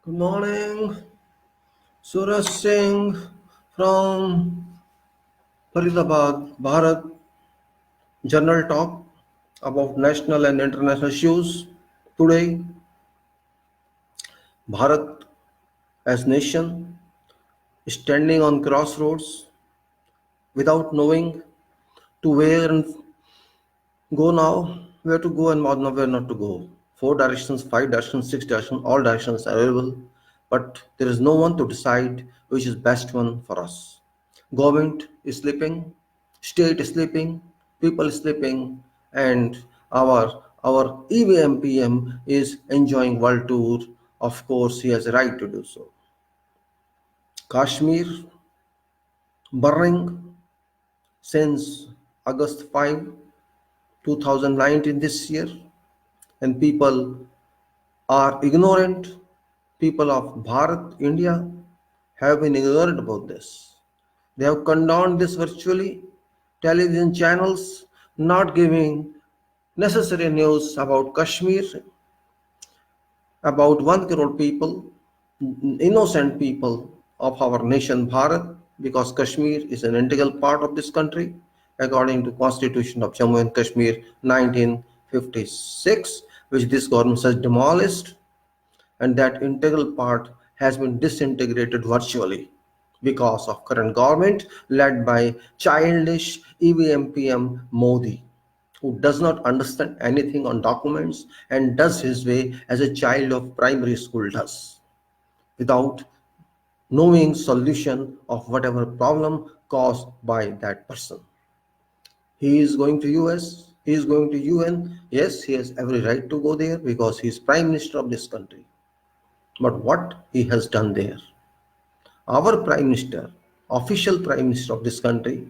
Good morning, Suraj Singh from Faridabad, Bharat. General talk about national and international issues. Today, Bharat as nation is standing on crossroads without knowing to where and go now, where to go and where not to go. Four directions, five directions, six directions, all directions are available, but there is no one to decide which is best one for us. Government is sleeping, state is sleeping, people is sleeping, and our EVM PM is enjoying world tour. Of course, he has a right to do so. Kashmir burning since August 5, 2019 this year, and people are ignorant. People of Bharat, India have been ignorant about this. They have condoned this virtually. Television channels not giving necessary news about Kashmir, about 1 crore people, innocent people of our nation Bharat, because Kashmir is an integral part of this country according to Constitution of Jammu and Kashmir 1956, which this government has demolished, and that integral part has been disintegrated virtually because of current government led by childish EVMPM Modi, who does not understand anything on documents and does his way as a child of primary school does, without knowing solution of whatever problem caused by that person. He is going to US, he is going to UN. Yes, he has every right to go there because he is prime minister of this country. But what he has done there? Our prime minister, official prime minister of this country,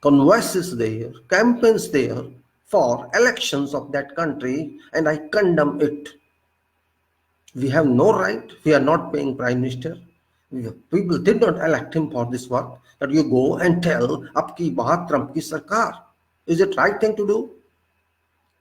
converses there, campaigns there for elections of that country, and I condemn it. We have no right. We are not paying prime minister. People did not elect him for this work. That you go and tell, "Ab ki baat Trump ki sarkar." Is it right thing to do?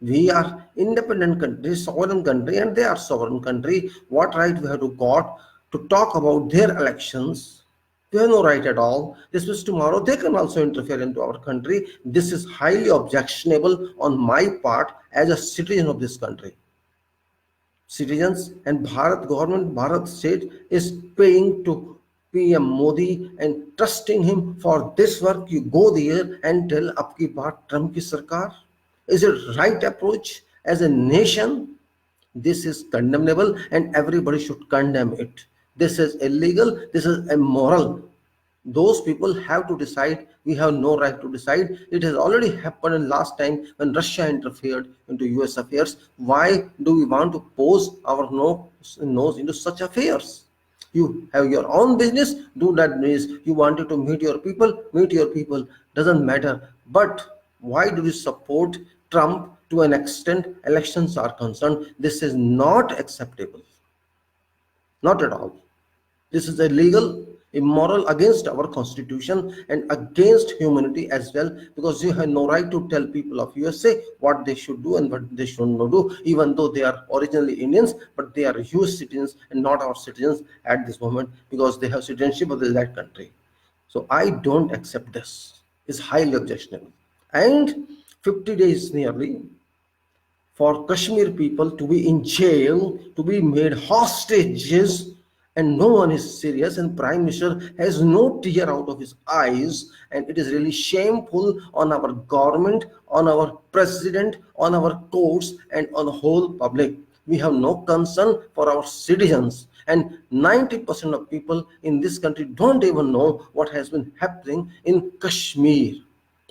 We are independent country, sovereign country, and they are sovereign country. What right we have to got to talk about their elections? We have no right at all. This was tomorrow. They can also interfere into our country. This is highly objectionable on my part as a citizen of this country. Citizens and Bharat government, Bharat state is paying to PM Modi and trusting him for this work. You go there and tell Apki Baat Trump ki Sarkar. Is it right approach as a nation? This is condemnable and everybody should condemn it. This is illegal, this is immoral. Those people have to decide. We have no right to decide. It has already happened in last time when Russia interfered into US affairs. Why do we want to pose our nose into such affairs? You have your own business, do that business. You wanted to meet your people, doesn't matter. But why do we support Trump? To an extent elections are concerned, this is not acceptable, not at all. This is illegal, immoral, against our constitution and against humanity as well, because you have no right to tell people of USA what they should do and what they should not do, even though they are originally Indians, but they are US citizens and not our citizens at this moment because they have citizenship of that country. So I don't accept this. It's highly objectionable. And 50 days nearly for Kashmir people to be in jail, to be made hostages, and no one is serious, and Prime Minister has no tear out of his eyes, and it is really shameful on our government, on our president, on our courts, and on the whole public. We have no concern for our citizens, and 90% of people in this country don't even know what has been happening in Kashmir.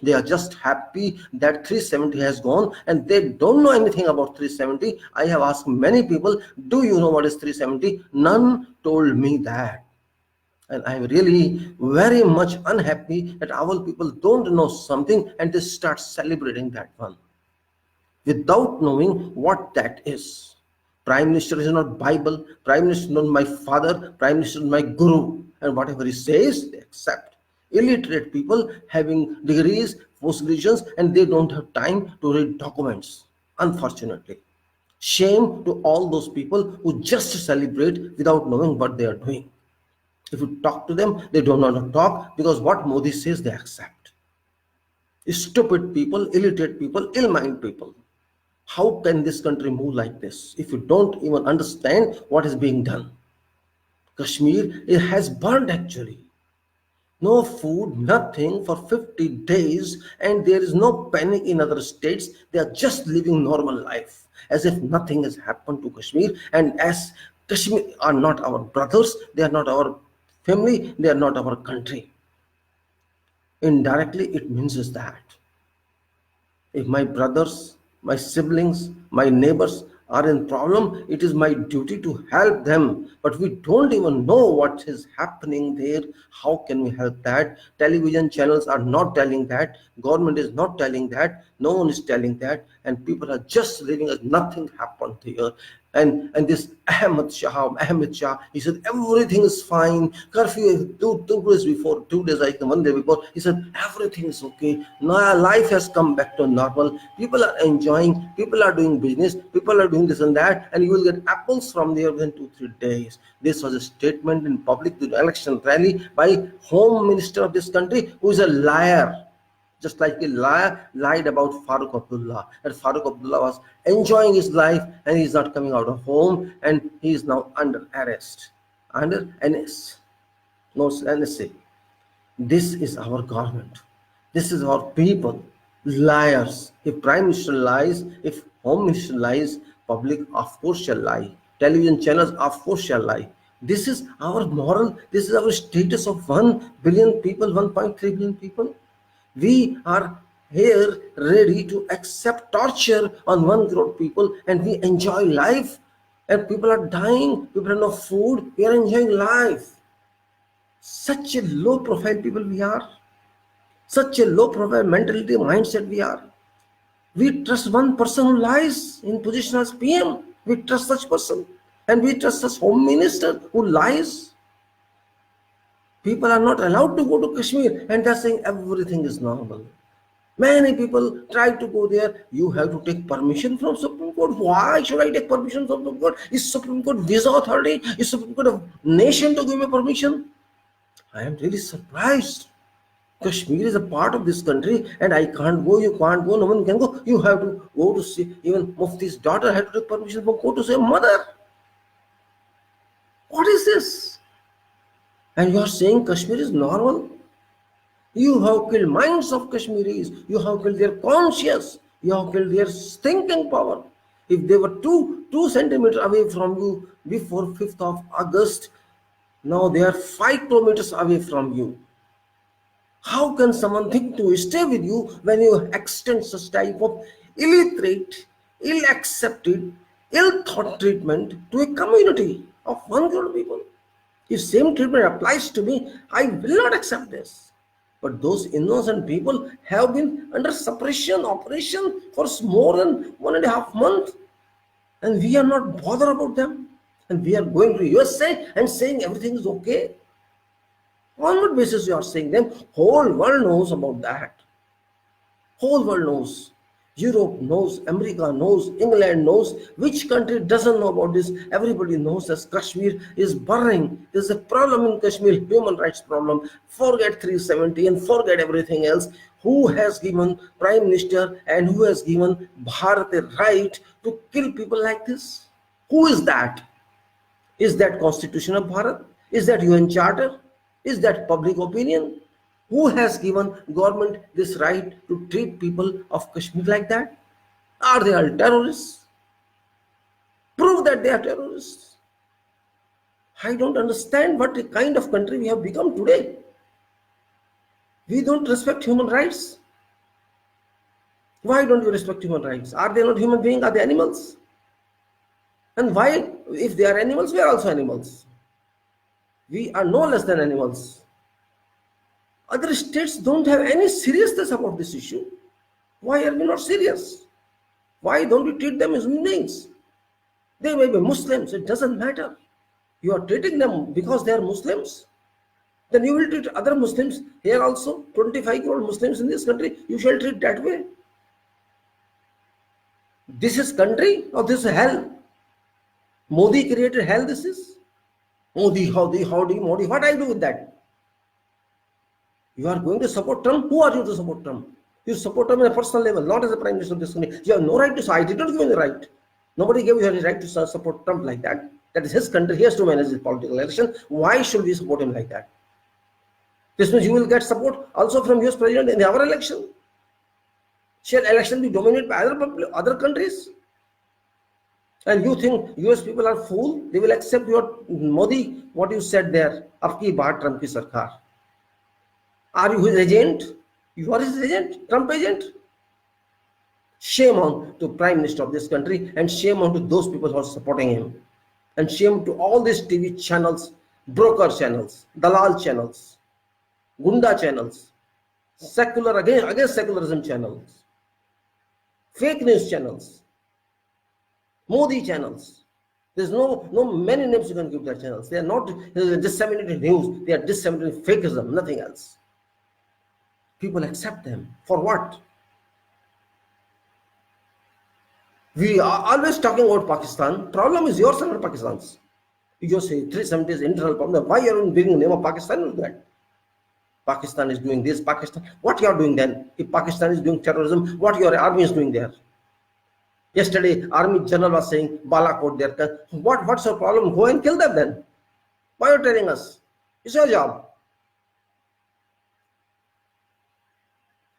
They are just happy that 370 has gone and they don't know anything about 370. I have asked many people, do you know what is 370? None told me that. And I am really very much unhappy that our people don't know something and they start celebrating that one without knowing what that is. Prime Minister is not Bible, Prime Minister is not my father, Prime Minister is my guru, and whatever he says, they accept. Illiterate people having degrees, post graduations, and they don't have time to read documents, unfortunately. Shame to all those people who just celebrate without knowing what they are doing. If you talk to them, they don't want to talk because what Modi says they accept. Stupid people, illiterate people, ill-minded people. How can this country move like this if you don't even understand what is being done? Kashmir, it has burned actually. No food, nothing for 50 days, and there is no panic in other states. They are just living normal life as if nothing has happened to Kashmir. And as Kashmir are not our brothers, they are not our family, they are not our country. Indirectly, it means is that if my brothers, my siblings, my neighbors are in problem, it is my duty to help them. But we don't even know what is happening there. How can we help that? Television channels are not telling that. Government is not telling that. No one is telling that. And people are just living as nothing happened here. And this Ahmed Shah, he said everything is fine. Curfew two days before, 2 days like the one day before, he said everything is okay. Now life has come back to normal. People are enjoying. People are doing business. People are doing this and that, and you will get apples from there within 2-3 days. This was a statement in public election rally by Home Minister of this country, who is a liar. Just like a liar lied about Farooq Abdullah. And Farooq Abdullah was enjoying his life and he's not coming out of home and he is now under arrest. Under NS. No NSA. This is our government. This is our people. Liars. If Prime Minister lies, if Home Minister lies, public of course shall lie. Television channels of course shall lie. This is our moral, this is our status of 1 billion people, 1.3 billion people. We are here ready to accept torture on 1 crore people and we enjoy life. And people are dying, people have no food, we are enjoying life. Such a low profile people we are. Such a low profile mentality, mindset we are. We trust one person who lies in position as PM. We trust such person. And we trust such Home Minister who lies. People are not allowed to go to Kashmir and they're saying everything is normal. Many people try to go there. You have to take permission from Supreme Court. Why should I take permission from Supreme Court? Is Supreme Court visa authority? Is Supreme Court a nation to give me permission? I am really surprised. Kashmir is a part of this country and I can't go, you can't go, no one can go. You have to go to see, even Mufti's daughter had to take permission from court to say, mother, what is this? And you are saying Kashmir is normal? You have killed minds of Kashmiris. You have killed their conscience. You have killed their thinking power. If they were two centimeters away from you before 5th of August, now they are 5 kilometers away from you. How can someone think to stay with you when you extend such type of illiterate, ill-accepted, ill-thought treatment to a community of 1 crore people? If same treatment applies to me, I will not accept this. But those innocent people have been under suppression operation for more than 1.5 months. And we are not bothered about them. And we are going to USA and saying everything is okay. On what basis you are saying them? Whole world knows about that. Whole world knows. Europe knows, America knows, England knows. Which country doesn't know about this? Everybody knows that Kashmir is burning. There's a problem in Kashmir, human rights problem. Forget 370 and forget everything else. Who has given Prime Minister and who has given Bharat a right to kill people like this? Who is that? Is that Constitution of Bharat? Is that UN Charter? Is that public opinion? Who has given government this right to treat people of Kashmir like that? Are they all terrorists? Prove that they are terrorists. I don't understand what kind of country we have become today. We don't respect human rights. Why don't we respect human rights? Are they not human beings? Are they animals? And why, if they are animals, we are also animals. We are no less than animals. Other states don't have any seriousness about this issue. Why are we not serious? Why don't we treat them as human beings? They may be Muslims, it doesn't matter. You are treating them because they are Muslims. Then you will treat other Muslims here also, 25 crore Muslims in this country, you shall treat that way. This is country or this is hell? Modi created hell, this is? Modi, howdy, Modi. What I do with that? You are going to support Trump? Who are you to support Trump? You support him on a personal level, not as a prime minister of this country. You have no right to say, I did not give you the right. Nobody gave you the right to support Trump like that. That is his country. He has to manage his political election. Why should we support him like that? This means you will get support also from US president in our election. Shall election be dominated by other countries? And you think US people are fool? They will accept your Modi, what you said there. Abki baat Trump ki sarkar. Are you his agent? You are his agent, Trump agent. Shame on to Prime Minister of this country, and shame on to those people who are supporting him. And shame to all these TV channels, broker channels, dalal channels, gunda channels, secular against secularism channels, fake news channels, Modi channels. There's no many names you can give their channels. They are not disseminating news. They are disseminating fakeism, nothing else. People accept them. For what? We are always talking about Pakistan. Problem is yours and not Pakistan's. You say 370 is internal problem. Why are you bringing the name of Pakistan with that? Pakistan is doing this. Pakistan. What you are doing then? If Pakistan is doing terrorism, what your army is doing there? Yesterday, Army General was saying Balakot there. What's your problem? Go and kill them then. Why are you telling us? It's your job.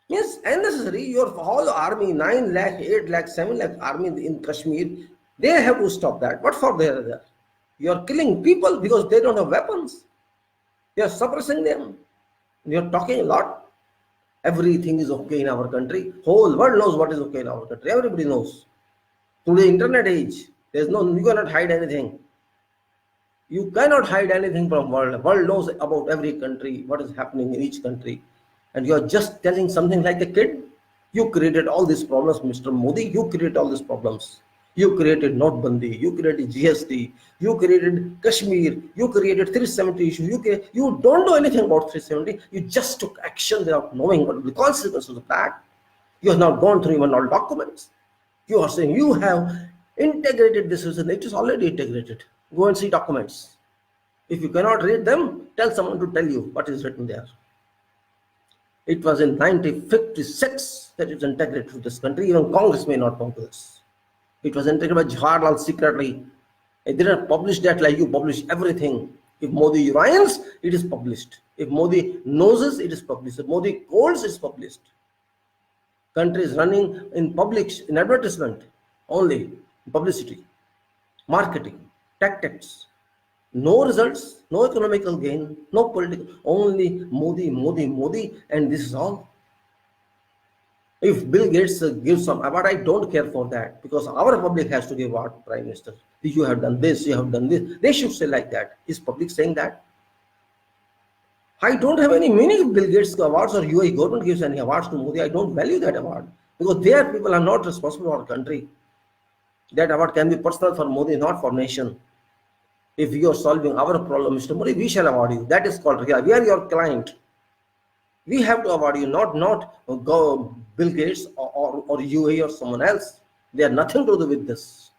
Yes, unnecessary. Your whole army, 9 lakh, 8 lakh, 7 lakh army in Kashmir, they have to stop that. What for they are there? You are killing people because they don't have weapons. You are suppressing them. You are talking a lot. Everything is okay in our country. Whole world knows what is okay in our country. Everybody knows. Today, internet age, you cannot hide anything. You cannot hide anything from world. World knows about every country, what is happening in each country. And you are just telling something like a kid. You created all these problems, Mr. Modi. You created all these problems. You created Notbandi. You created GST. You created Kashmir. You created 370 issue. You don't know anything about 370. You just took action without knowing what the consequences of that. You have not gone through even all documents. You are saying you have integrated this reason. It is already integrated. Go and see documents. If you cannot read them, tell someone to tell you what is written there. It was in 1956 that it was integrated to this country. Even Congress may not know this. It was integrated by Jawaharlal secretly. It didn't publish that like you publish everything. If Modi urines, it is published. If Modi noses, it is published. If Modi colds, it is published. Country is running in public, in advertisement only, publicity, marketing, tactics. No results, no economical gain, no political, only Modi, Modi, Modi, and this is all. If Bill Gates gives some award, I don't care for that, because our public has to give award to Prime Minister. You have done this, you have done this. They should say like that. Is public saying that? I don't have any meaning if Bill Gates awards or UAE government gives any awards to Modi. I don't value that award, because their people are not responsible for our country. That award can be personal for Modi, not for nation. If you are solving our problem, Mr. Modi, we shall award you. That is called, we are your client. We have to award you, not go Bill Gates or UAE or someone else. They have nothing to do with this.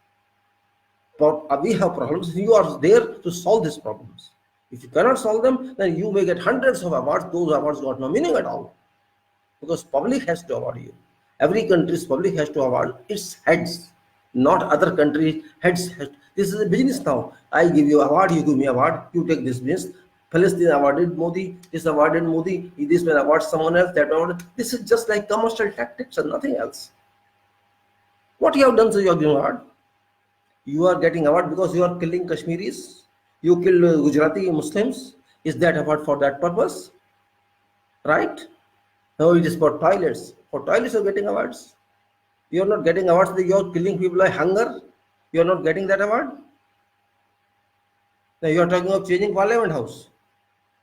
But we have problems. You are there to solve these problems. If you cannot solve them, then you may get hundreds of awards. Those awards got no meaning at all, because public has to award you. Every country's public has to award its heads, not other countries' heads. This is a business now. I give you award, you give me award, you take this business. Palestine awarded Modi, this awarded Modi, this man awards someone else, that award. This is just like commercial tactics and nothing else. What you have done, so you are giving award. You are getting award because you are killing Kashmiris. You killed Gujarati Muslims. Is that award for that purpose? Right? No, it is for toilets. For toilets you are getting awards. You are not getting awards because you are killing people by hunger. You are not getting that award. Now you are talking of changing Parliament House.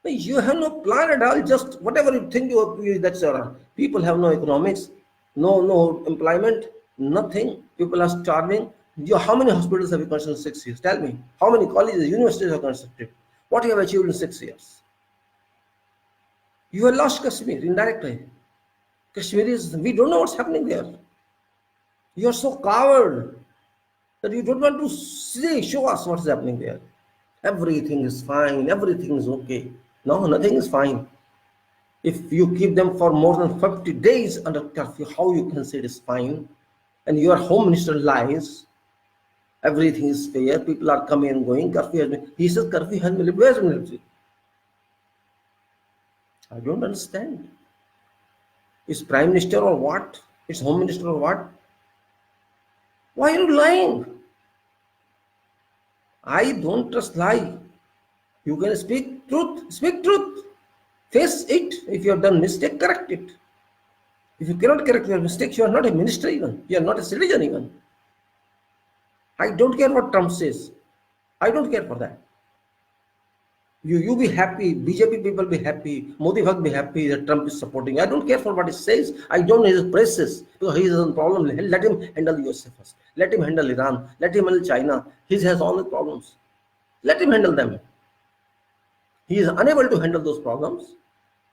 You have no plan at all. Just whatever you think that's your. People have no economics, no employment, nothing. People are starving. How many hospitals have you constructed in 6 years? Tell me. How many colleges, universities have constructed? What you have achieved in 6 years? You have lost Kashmir indirectly. Kashmiris, we don't know what's happening there. You're so coward that you don't want to show us what's happening there. Everything is fine, everything is okay. No, nothing is fine. If you keep them for more than 50 days under curfew, how you can say it is fine? And your home minister lies, everything is fair, people are coming and going, curfew has been, he says curfew has been lifted. Where's the military? I don't understand. Is prime minister or what? It's home minister or what? Why are you lying? I don't trust lie. You can speak truth, speak truth. Face it. If you have done mistake, correct it. If you cannot correct your mistakes, you are not a minister even. You are not a citizen even. I don't care what Trump says. I don't care for that. You be happy, BJP people be happy, Modi Bhag be happy that Trump is supporting. I don't care for what he says. I don't know his praises because he is a problem. Let him handle USA first. Let him handle Iran. Let him handle China. He has all the problems. Let him handle them. He is unable to handle those problems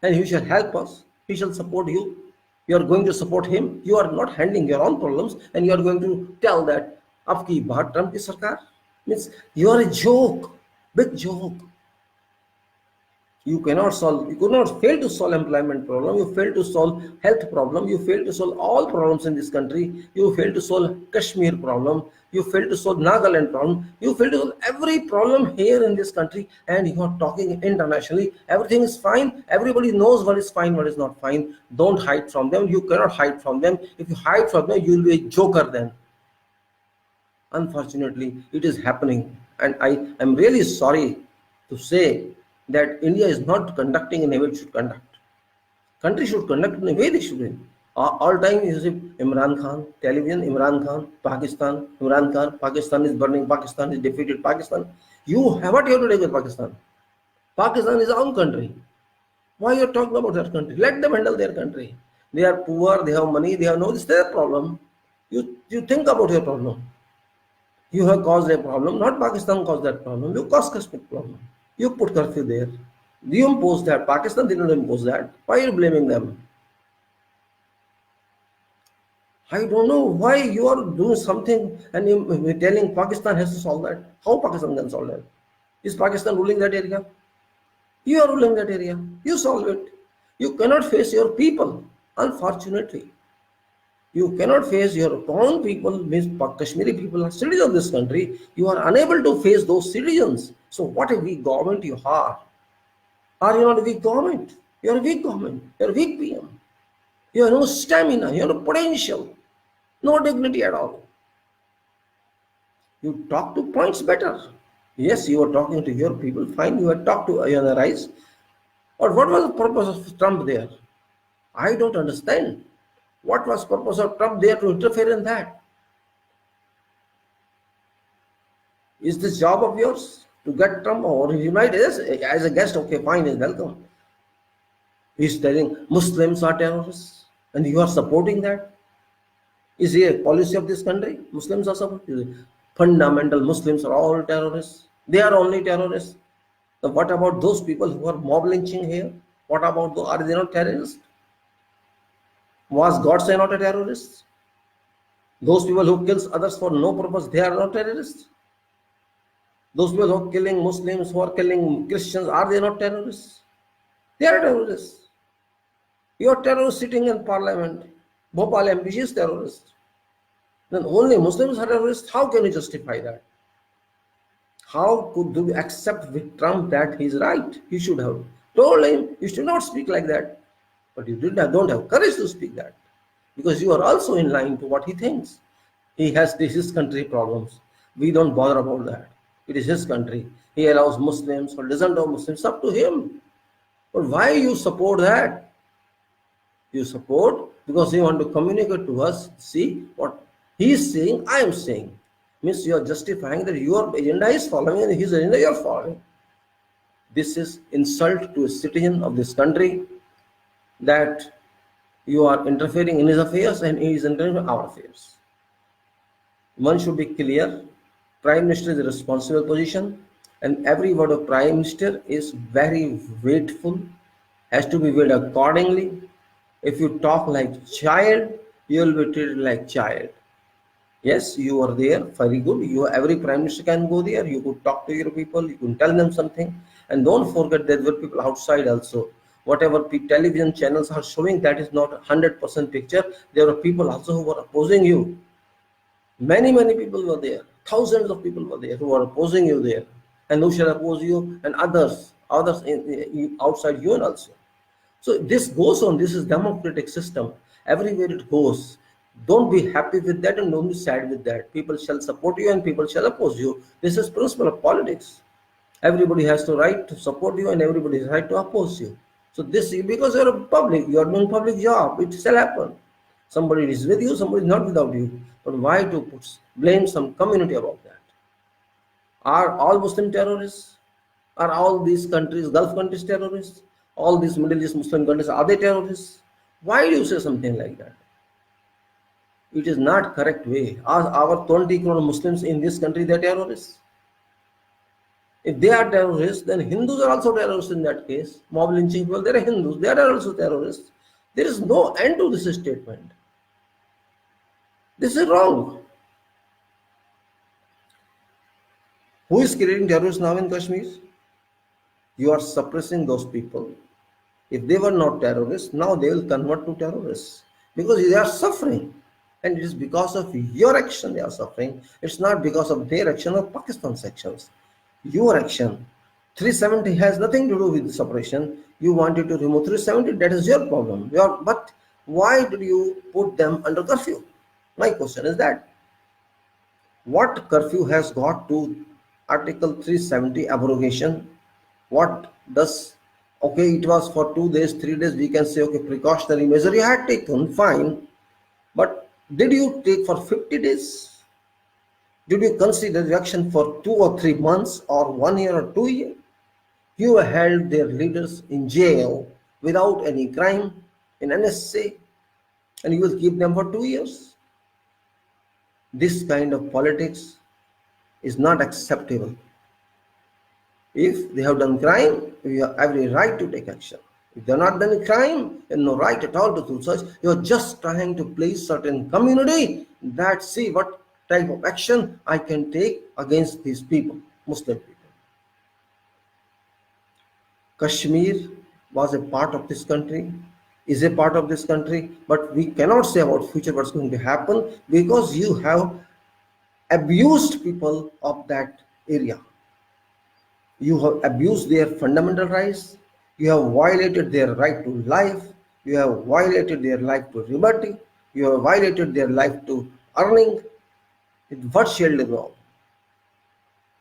and he shall help us. He shall support you. You are going to support him. You are not handling your own problems and you are going to tell that Afki Bharat Trump is Sarkar. Means you are a joke, big joke. You cannot solve, you could not fail to solve employment problem, you fail to solve health problem, you fail to solve all problems in this country, you fail to solve Kashmir problem, you fail to solve Nagaland problem, you fail to solve every problem here in this country, and you are talking internationally, everything is fine, everybody knows what is fine, what is not fine. Don't hide from them, you cannot hide from them. If you hide from them, you will be a joker then. Unfortunately, it is happening, and I am really sorry to say that India is not conducting in a way it should conduct. Country should conduct in a way they should. All time you see Imran Khan, television, Imran Khan, Pakistan is burning, Pakistan is defeated, Pakistan. You have what you have to do with Pakistan? Pakistan is our own country. Why you are talking about that country? Let them handle their country. They are poor, they have money, they have no, it's their problem. You think about your problem. You have caused a problem, not Pakistan caused that problem. You caused Kashmir problem. You put curfew there. You imposed that. Pakistan did not impose that. Why are you blaming them? I don't know why you are doing something and you're telling Pakistan has to solve that. How Pakistan can solve that? Is Pakistan ruling that area? You are ruling that area. You solve it. You cannot face your people, unfortunately. You cannot face your own people, means Kashmiri people are citizens of this country. You are unable to face those citizens. So what a weak government you are. Are you not a weak government? You are a weak government. You are a weak PM. You have no stamina. You have no potential. No dignity at all. You talk to points better. Yes, you are talking to your people. Fine, you have talked to analyze. Or what was the purpose of Trump there? I don't understand. What was the purpose of Trump there to interfere in that? Is this job of yours to get Trump, or he might as a guest? Okay, fine, is welcome. He's telling Muslims are terrorists, and you are supporting that. Is he a policy of this country? Muslims are supporting. Fundamental Muslims are all terrorists. They are only terrorists. So what about those people who are mob lynching here? What about those? Are they not terrorists? Was God say not a terrorist? Those people who kills others for no purpose, they are not terrorists. Those people who are killing Muslims, who are killing Christians, are they not terrorists? They are terrorists. You are terrorist sitting in parliament. Bhopal MP is terrorist. Then only Muslims are terrorists. How can you justify that? How could you accept with Trump that he's right? You should have told him you should not speak like that. But you don't have courage to speak that, because you are also in line to what he thinks. He has his country problems. We don't bother about that. It is his country. He allows Muslims or doesn't allow Muslims. It's up to him. But why you support that? You support because you want to communicate to us. See what he is saying, I am saying. Means you are justifying that your agenda is following and his agenda you are following. This is insult to a citizen of this country, that you are interfering in his affairs and he is interfering in our affairs. One should be clear. Prime Minister is a responsible position, and every word of Prime Minister is very weightful, has to be weighed accordingly. If you talk like child, you will be treated like child. Yes, you are there, very good. Every prime minister can go there. You could talk to your people. You can tell them something, and don't forget there were people outside also. Whatever television channels are showing, that is not 100% picture. There are people also who were opposing you. Many people were there. Thousands of people were there who were opposing you there, and who shall oppose you, and others outside you and also. So this goes on. This is democratic system. Everywhere it goes. Don't be happy with that and don't be sad with that. People shall support you and people shall oppose you. This is principle of politics. Everybody has the right to support you and everybody has the right to oppose you. So this, because you're a public, you're doing public job, it shall happen. Somebody is with you, somebody is not without you. But why to blame some community about that? Are all Muslim terrorists? Are all these countries, Gulf countries, terrorists? All these Middle East Muslim countries, are they terrorists? Why do you say something like that? It is not correct way. Are our 20 crore Muslims in this country, they are terrorists? If they are terrorists, then Hindus are also terrorists in that case. Mob lynching people, they are Hindus, they are also terrorists. There is no end to this statement. This is wrong. Who is creating terrorists now in Kashmir? You are suppressing those people. If they were not terrorists, now they will convert to terrorists because they are suffering. And it is because of your action they are suffering. It's not because of their action or Pakistan's actions. Your action. 370 has nothing to do with the suppression. You wanted to remove 370, that is your problem. But why did you put them under curfew? My question is that. What curfew has got to Article 370 abrogation? What does, okay, it was for 2 days, 3 days, we can say, okay, precautionary measure you had taken, fine. But did you take for 50 days? Did you consider action for 2 or 3 months or 1 year or 2 years? You held their leaders in jail without any crime in NSA, and you will keep them for 2 years. This kind of politics is not acceptable. If they have done crime, you have every right to take action. If they have not done a crime, you have no right at all to do such. You are just trying to please certain community that see what type of action I can take against these people, Muslim people. Kashmir was a part of this country, is a part of this country, but we cannot say about future what's going to happen because you have abused people of that area. You have abused their fundamental rights. You have violated their right to life. You have violated their right to liberty. You have violated their right to earning. What shall they know?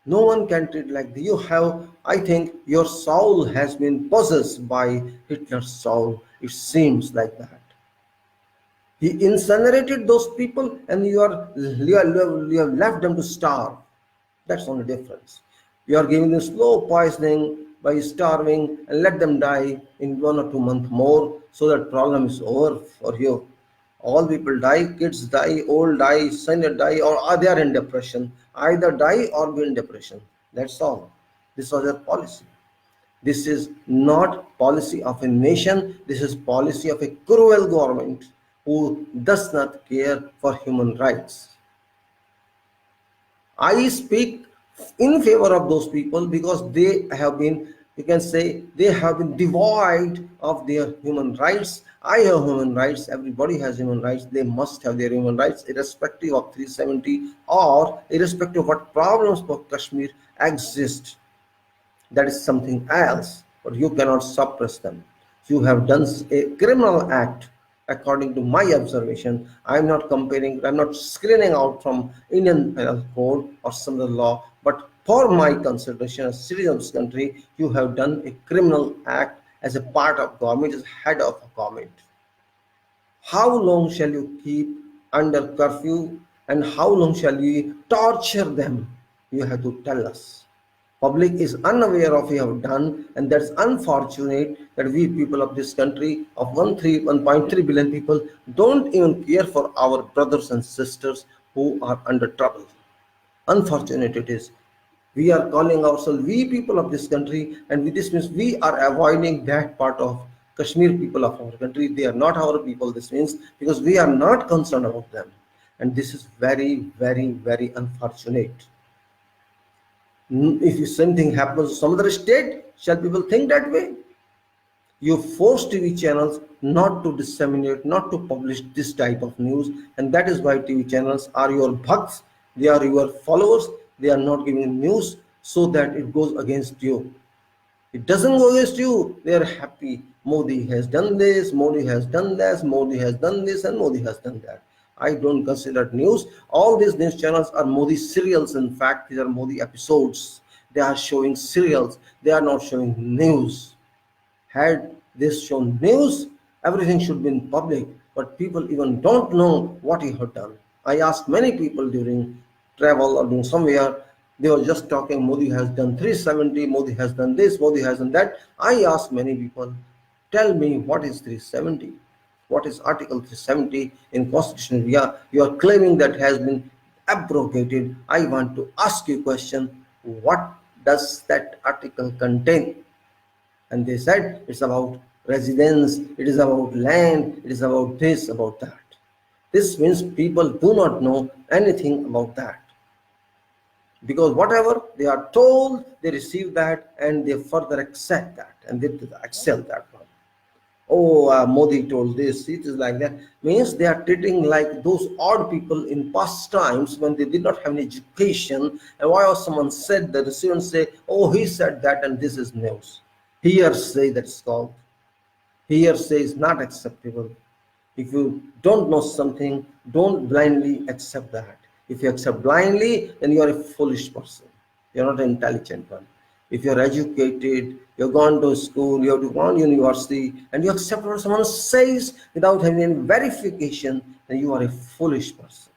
No one can treat like this. You have, I think, your soul has been possessed by Hitler's soul. It seems like that. He incinerated those people, and you have left them to starve. That's the only difference. You are giving them slow poisoning by starving and let them die in 1 or 2 months more, so that problem is over for you. All people die, kids die, old die, senior die, or they are in depression. Either die or be in depression. That's all. This was their policy. This is not policy of a nation. This is policy of a cruel government who does not care for human rights. I speak in favor of those people because they have been, you can say, they have been devoid of their human rights. I have human rights. Everybody has human rights. They must have their human rights, irrespective of 370 or irrespective of what problems for Kashmir exist. That is something else, but you cannot suppress them. You have done a criminal act according to my observation. I'm not comparing, I'm not screening out from Indian penal code or some other law, but for my consideration as citizen of this country, you have done a criminal act as a part of government, as head of a government. How long shall you keep under curfew and how long shall you torture them? You have to tell us. Public is unaware of what you have done, and that's unfortunate that we people of this country of 1.3 billion people don't even care for our brothers and sisters who are under trouble. Unfortunate it is. We are calling ourselves we people of this country, and this means we are avoiding that part of Kashmir people of our country. They are not our people, this means, because we are not concerned about them. And this is very, very, very unfortunate. If something happens to some other state, shall people think that way? You force TV channels not to disseminate, not to publish this type of news, and that is why TV channels are your bhakts, they are your followers, they are not giving news so that it goes against you. It doesn't go against you. They are happy. Modi has done this, Modi has done that, Modi has done this, and Modi has done that. I don't consider it news. All these news channels are Modi serials. In fact, these are Modi episodes. They are showing serials. They are not showing news. Had this shown news, everything should be in public, but people even don't know what he had done. I asked many people during travel or doing somewhere, they were just talking, Modi has done 370, Modi has done this, Modi has done that. I asked many people, tell me what is 370? What is Article 370 in Constitution of India? You are claiming that has been abrogated. I want to ask you a question. What does that article contain? And they said it's about residence, it is about land, it is about this, about that. This means people do not know anything about that, because whatever they are told, they receive that and they further accept that and they excel that one. Oh, Modi told this, it is like that. Means they are treating like those odd people in past times when they did not have any education, and why someone said, the receiver say, oh, he said that and this is news. Hearsay, that's called. Hearsay is not acceptable. If you don't know something, don't blindly accept that. If you accept blindly, then you are a foolish person. You're not an intelligent one. If you're educated, you've gone to school, you have gone to university, and you accept what someone says without having any verification, then you are a foolish person.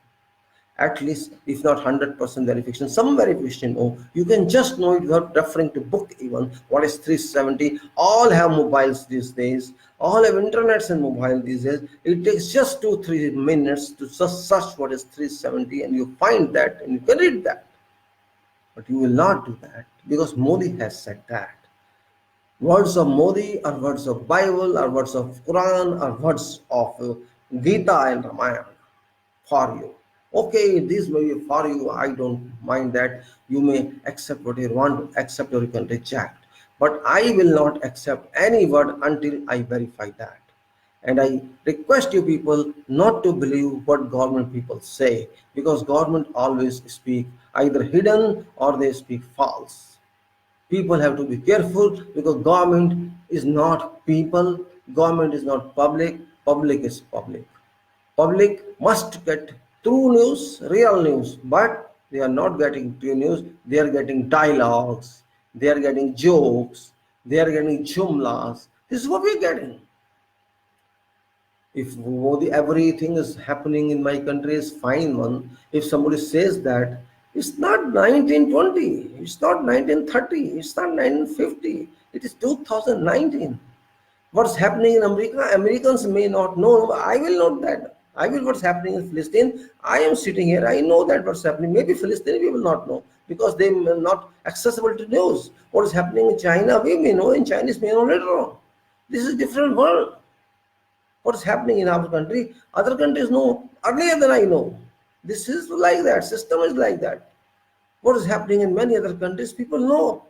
At least, if not 100% verification, some verification. Oh, you can just know it without referring to book even. What is 370? All have mobiles these days. All have internets and mobile these days. It takes just 2-3 minutes to just search what is 370 and you find that and you can read that. But you will not do that because Modi has said that. Words of Modi are words of Bible, are words of Quran, are words of Gita and Ramayana for you. Okay, this may be for you. I don't mind that. You may accept what you want to accept or you can reject. But I will not accept any word until I verify that. And I request you people not to believe what government people say, because government always speak either hidden or they speak false. People have to be careful because government is not people, government is not public, public is public. Public must get true news, real news, but they are not getting true news. They are getting dialogues, they are getting jokes, they are getting jumlas. This is what we are getting. If everything is happening in my country is fine one, if somebody says that, it's not 1920, it's not 1930, it's not 1950, it is 2019. What's happening in America, Americans may not know. I will know that. I will what's happening in Palestine. I am sitting here. I know that what's happening. Maybe Palestine we will not know because they are not accessible to news. What is happening in China we may know. In Chinese may know later on. This is a different world. What is happening in our country, other countries know earlier than I know. This is like that. System is like that. What is happening in many other countries, people know.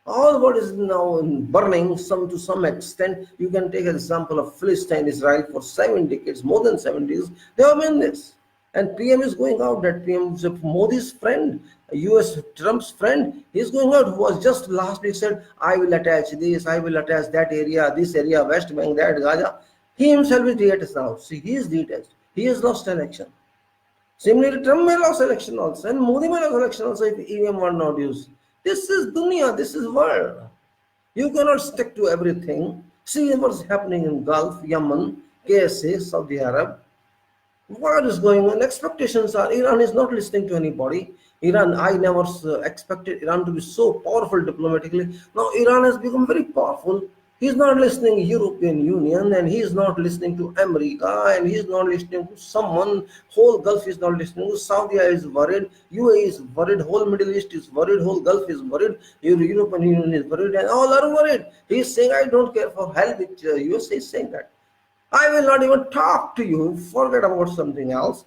All what is now burning, some to some extent. You can take an example of Palestine, Israel for 7 decades, more than 7 decades. They have been this. And PM is going out. That PM is Modi's friend, US Trump's friend. He's going out. Who was just last week said, I will attach this, I will attach that area, this area, West Bank, that Gaza. He himself is detached now. See, he is detached. He has lost election. Similarly, Trump may lose election also, and Modi may lose election also if EVM were not used. This is dunya, this is world. You cannot stick to everything. See what's happening in Gulf, Yemen, KSA, Saudi Arab. What is going on? Expectations are Iran is not listening to anybody. Iran, I never expected Iran to be so powerful diplomatically. Now Iran has become very powerful. He's not listening to European Union and he's not listening to America and he's not listening to someone. Whole Gulf is not listening to. Saudi is worried. UAE is worried. Whole Middle East is worried. Whole Gulf is worried. European Union is worried and all are worried. He's saying, I don't care for hell with USA is saying that. I will not even talk to you. Forget about something else.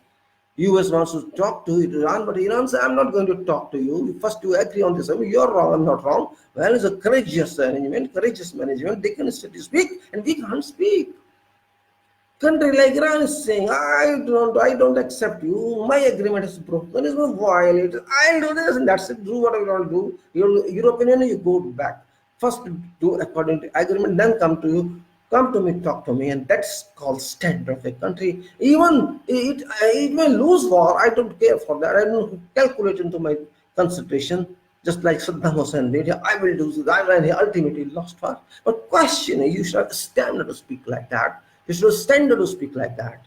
US wants to talk to Iran, but Iran says, I'm not going to talk to you. First, you agree on this. I mean, you're wrong, I'm not wrong. Well, it's a courageous arrangement, courageous management. They can still speak, and we can't speak. Country like Iran is saying, I don't accept you. My agreement is broken, it's not violated. I'll do this, and that's it. Do whatever you want to do. Your opinion, you go back. First do according to agreement, then come to me, talk to me, and that's called standard of a country. Even it may lose war. I don't care for that. I don't calculate into my consideration. Just like Saddam Hussein did, I will do this. I he ultimately lost war. But question, you should have standard to speak like that. You should have standard to speak like that.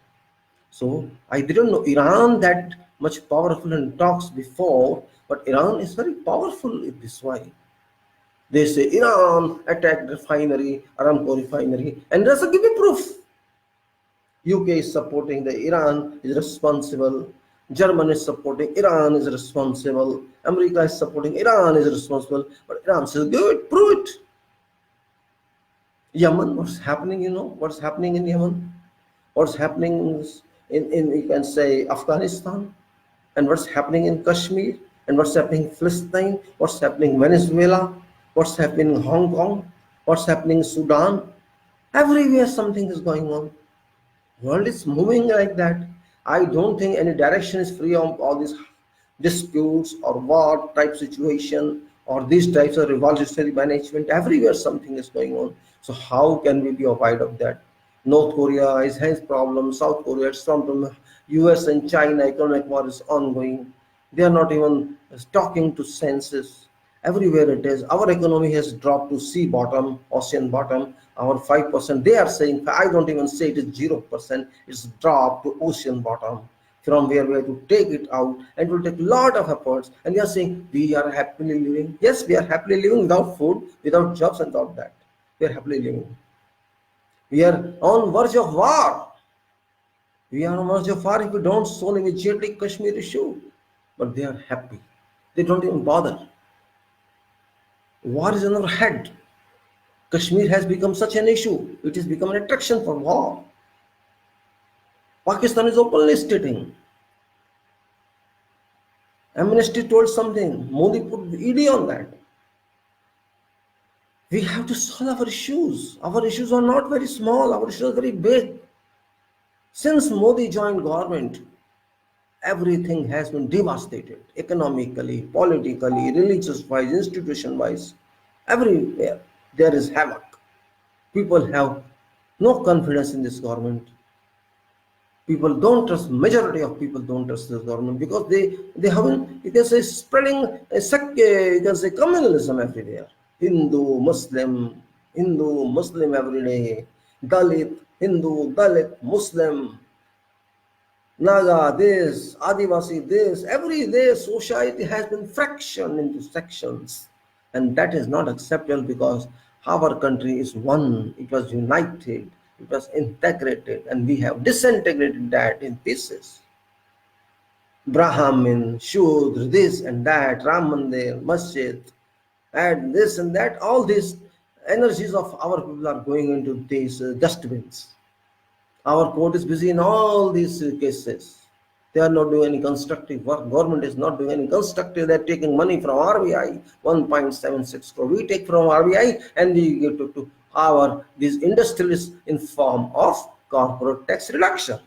So I didn't know Iran that much powerful in talks before, but Iran is very powerful in this way. They say Iran attacked refinery, Aramco refinery, and there's a give me proof. UK is supporting the Iran is responsible. Germany is supporting Iran is responsible. America is supporting Iran is responsible. But Iran says, give it, prove it. Yemen, what's happening? You know what's happening in Yemen? What's happening in you can say Afghanistan, and what's happening in Kashmir, and what's happening in Palestine, what's happening in Venezuela, what's happening in Hong Kong, what's happening in Sudan. Everywhere something is going on. World is moving like that. I don't think any direction is free of all these disputes or war type situation or these types of revolutionary management. Everywhere something is going on. So how can we be avoid of that? North Korea is has problems. South Korea is from US and China economic war is ongoing. They are not even talking to senses. Everywhere it is. Our economy has dropped to sea bottom, ocean bottom. Our 5%. They are saying, I don't even say it is 0%. It's dropped to ocean bottom, from where we have to take it out, and it will take a lot of efforts. And we are saying we are happily living. Yes, we are happily living without food, without jobs, and without that. We are happily living. We are on verge of war. We are on verge of war if we don't solve immediately Kashmir issue. But they are happy. They don't even bother. War is in our head. Kashmir has become such an issue. It has become an attraction for war. Pakistan is openly stating. Amnesty told something. Modi put ED on that. We have to solve our issues. Our issues are not very small. Our issues are very big. Since Modi joined government, everything has been devastated. Economically, politically, religious-wise, institution-wise. Everywhere there is havoc. People have no confidence in this government. People don't trust, majority of people don't trust this government because they haven't, you can say, spreading you can say communalism everywhere. Hindu, Muslim every day, Dalit, Hindu, Dalit, Muslim, Naga, this, Adivasi, this, every day society has been fractioned into sections. And that is not acceptable because our country is one, it was united, it was integrated, and we have disintegrated that in pieces. Brahmin, Shudra, this and that, Ram Mandir, Masjid, and this and that, all these energies of our people are going into these dustbins. Our court is busy in all these cases. They are not doing any constructive work. Government is not doing any constructive. They're taking money from RBI, 1.76 crore. We take from RBI and we give to our these industrialists in form of corporate tax reduction.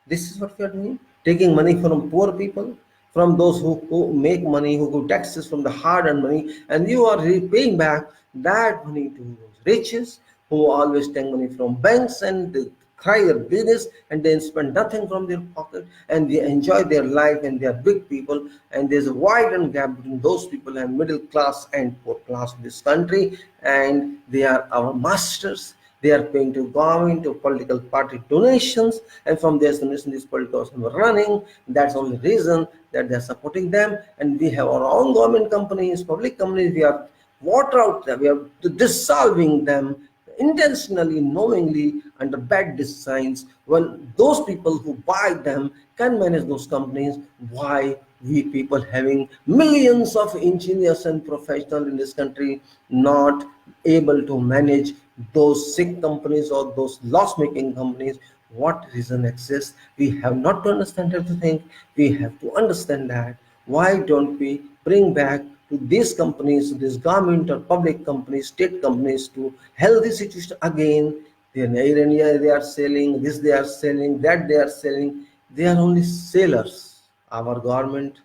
This is what we are doing. Taking money from poor people, from those who make money, who give taxes from the hard-earned money, and you are repaying back that money to those riches who always take money from banks and they try their business and then spend nothing from their pocket and they enjoy their life and they are big people, and there's a wide gap between those people and middle class and poor class in this country, and they are our masters. They are paying to government, to political party donations, and from their donation, these political parties are running. That's the only reason that they are supporting them. And we have our own government companies, public companies. We are water out there. We are dissolving them intentionally, knowingly, under bad designs. When those people who buy them can manage those companies, why we people having millions of engineers and professionals in this country not able to manage those sick companies or those loss-making companies? what reason exists. We have not to understand everything. We have to understand that. Why don't we bring back to these companies, this government or public companies, state companies, to healthy situation again? They in India they are selling this, they are selling that, they are selling. They are only sellers. Our government,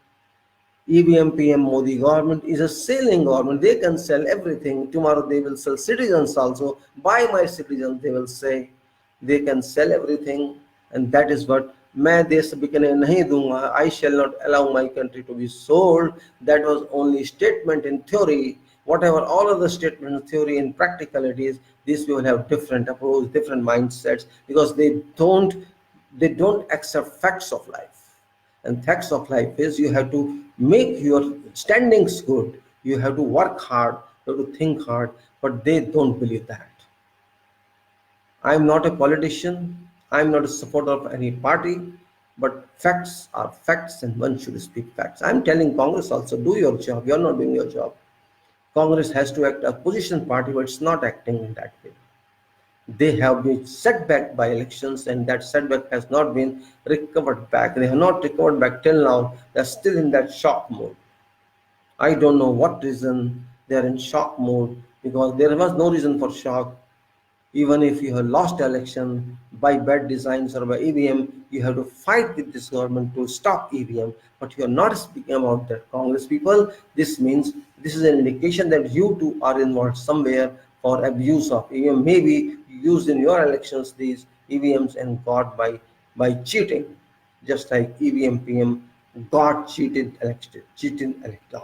EVM PM Modi government is a selling government. They can sell everything. Tomorrow they will sell citizens also. Buy my citizens, they will say. They can sell everything, and that is what मैं देश बिकने नहीं दूंगा. I shall not allow my country to be sold. That was only statement in theory. Whatever all of the statements in theory and practicalities, these people have different approach, different mindsets, because they don't accept facts of life. And facts of life is you have to make your standings good. You have to work hard, you have to think hard, but they don't believe that. I'm not a politician. I'm not a supporter of any party, but facts are facts and one should speak facts. I'm telling Congress also, do your job. You're not doing your job. Congress has to act as opposition party, but it's not acting in that way. They have been set back by elections, and that setback has not been recovered back. They have not recovered back till now. They're still in that shock mode. I don't know what reason they are in shock mode, because there was no reason for shock. Even if you have lost the election by bad designs or by EVM, you have to fight with this government to stop EVM. But you are not speaking about that, Congress people. This means this is an indication that you too are involved somewhere for abuse of EVM. Maybe you used in your elections these EVMs and got by cheating, just like EVM PM got cheated elected.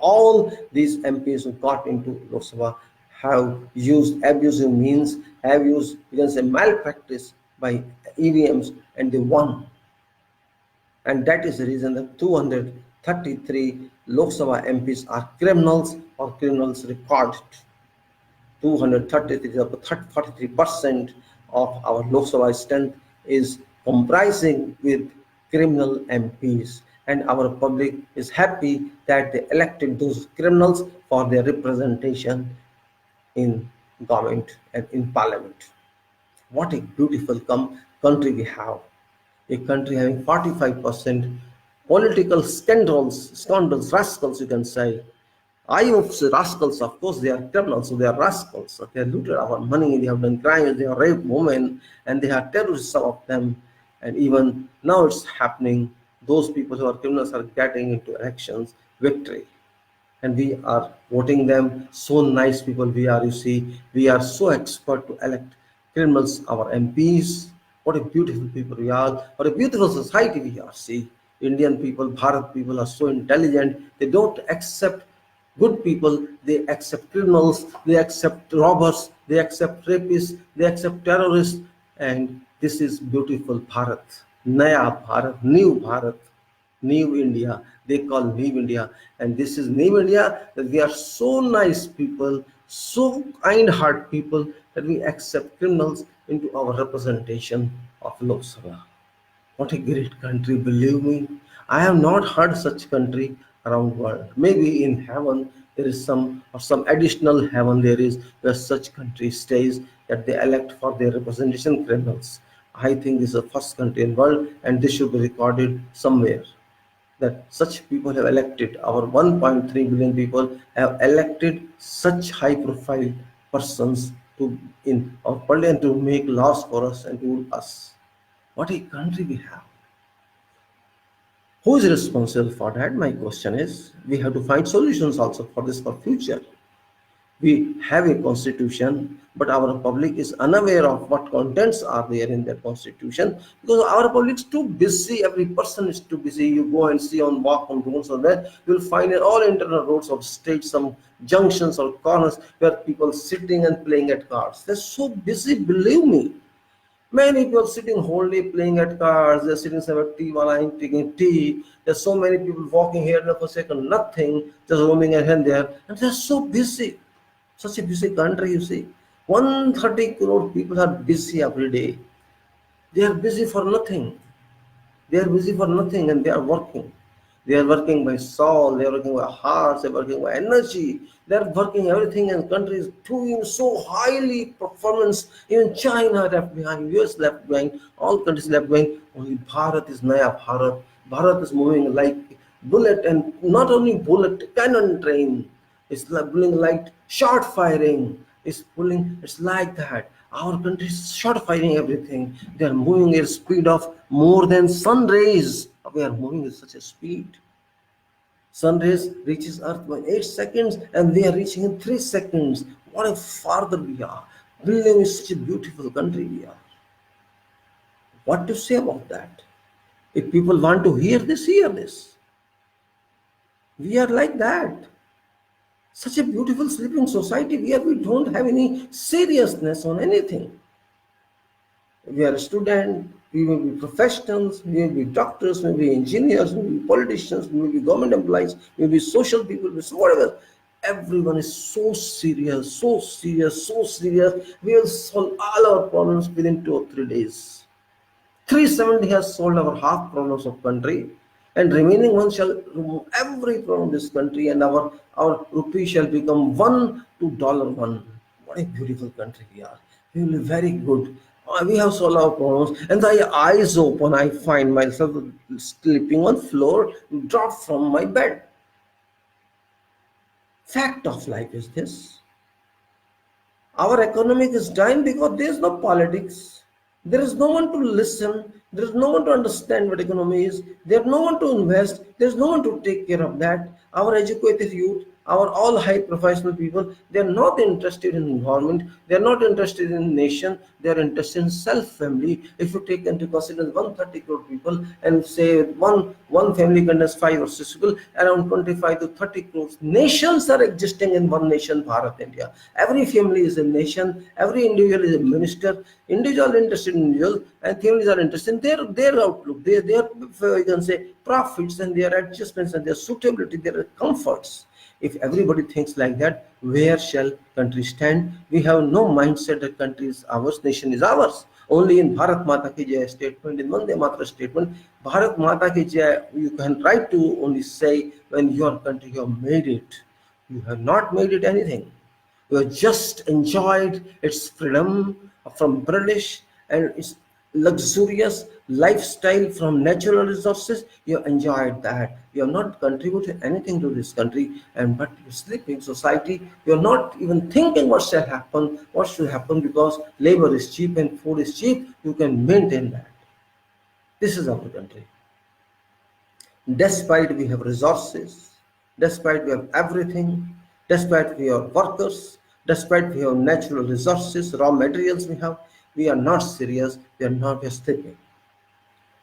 All these MPs who got into Lok Sabha have used abusive means, have used, you can say, malpractice by EVMs, and they won. And that is the reason that 233 Lok Sabha MPs are criminals or criminals recorded. 233, 43% of our Lok Sabha strength is comprising with criminal MPs, and our public is happy that they elected those criminals for their representation in government and in parliament. What a beautiful country we have. A country having 45% political scandals, rascals, you can say. I would say rascals, of course, they are criminals, so they are rascals. So they have looted our money, they have done crimes, they have raped women, and they are terrorists, some of them. And even now it's happening. Those people who are criminals are getting into elections, victory, and we are voting them. So nice people we are, you see. We are so expert to elect criminals, our MPs. What a beautiful people we are. What a beautiful society we are. See, Indian people, Bharat people are so intelligent. They don't accept good people. They accept criminals. They accept robbers. They accept rapists. They accept terrorists. And this is beautiful Bharat. Naya Bharat, new Bharat, new India. They call new India. And this is new India, that we are so nice people, so kind hearted people, that we accept criminals into our representation of Lok Sabha. What a great country, believe me. I have not heard such country around world. Maybe in heaven there is some additional heaven there is, where such country stays, that they elect for their representation criminals. I think this is the first country in world, and this should be recorded somewhere, that such people have elected. Our 1.3 billion people have elected such high profile persons to in our parliament to make laws for us and rule us. What a country we have. Who is responsible for that? My question is, we have to find solutions also for this for future. We have a constitution, but our public is unaware of what contents are there in that constitution, because our public is too busy. Every person is too busy. You go and see on walk on roads or that, you'll find in all internal roads of states some junctions or corners where people sitting and playing at cards. They're so busy, believe me. Many people sitting whole day playing at cards. They're sitting somewhere tea while I'm taking tea. There's so many people walking here and for a second, nothing, just roaming here and there, and they're so busy. Such a busy country, you see. 130 crore people are busy every day. They are busy for nothing. They are busy for nothing, and they are working. They are working by soul, they are working by hearts, they are working by energy, they are working everything, and countries doing so highly performance. Even China left behind, US left behind, all countries left behind. Only Bharat is Naya Bharat. Bharat is moving like bullet, and not only bullet, cannon train. It's like pulling like short firing. It's pulling. It's like that. Our country is short firing everything. They are moving at a speed of more than sun rays. We are moving at such a speed. Sun rays reaches Earth by 8 seconds, and we are reaching in 3 seconds. What a farther we are. Brazil is such a beautiful country we are. What to say about that? If people want to hear this, hear this. We are like that. Such a beautiful sleeping society where we don't have any seriousness on anything. We are a student, we may be professionals, we may be doctors, we may be engineers, we may be politicians, we may be government employees, we may be social people, whatever. Everyone is so serious, so serious, so serious. We will solve all our problems within 2 or 3 days. 370 has solved our half problems of country, and remaining one shall remove every problem of this country, and our rupee shall become one to dollar one. What a beautiful country we are. We will be very good. We have solved our problems, and the eyes open, I find myself sleeping on floor, dropped from my bed. Fact of life is this. Our economy is dying because there is no politics. There is no one to listen. There is no one to understand what economy is. There is no one to invest. There is no one to take care of that. Our educated youth, our all high professional people, they are not interested in environment. They are not interested in nation. They are interested in self-family. If you take into consideration 130 crore people and say one family contains 5 or 6 people, around 25 to 30 crores nations are existing in one nation, Bharat, India. Every family is a nation. Every individual is a minister. Individual interested in individual, and families are interested in their outlook, their you can say profits, and their adjustments, and their suitability, their comforts. If everybody thinks like that, where shall country stand? We have no mindset that country is ours, nation is ours. Only in Bharat Mata Ki Jai statement, in Vande Matra statement, Bharat Mata Ki Jai, you can write to only say when your country you have made it. You have not made it anything. You have just enjoyed its freedom from British and its luxurious lifestyle from natural resources. You have enjoyed that. You have not contributed anything to this country, and but you sleep in society. You are not even thinking what shall happen, what should happen, because labor is cheap and food is cheap. You can maintain that. This is our country. Despite we have resources, despite we have everything, despite we have workers, despite we have natural resources, raw materials we are not serious, we are sleeping.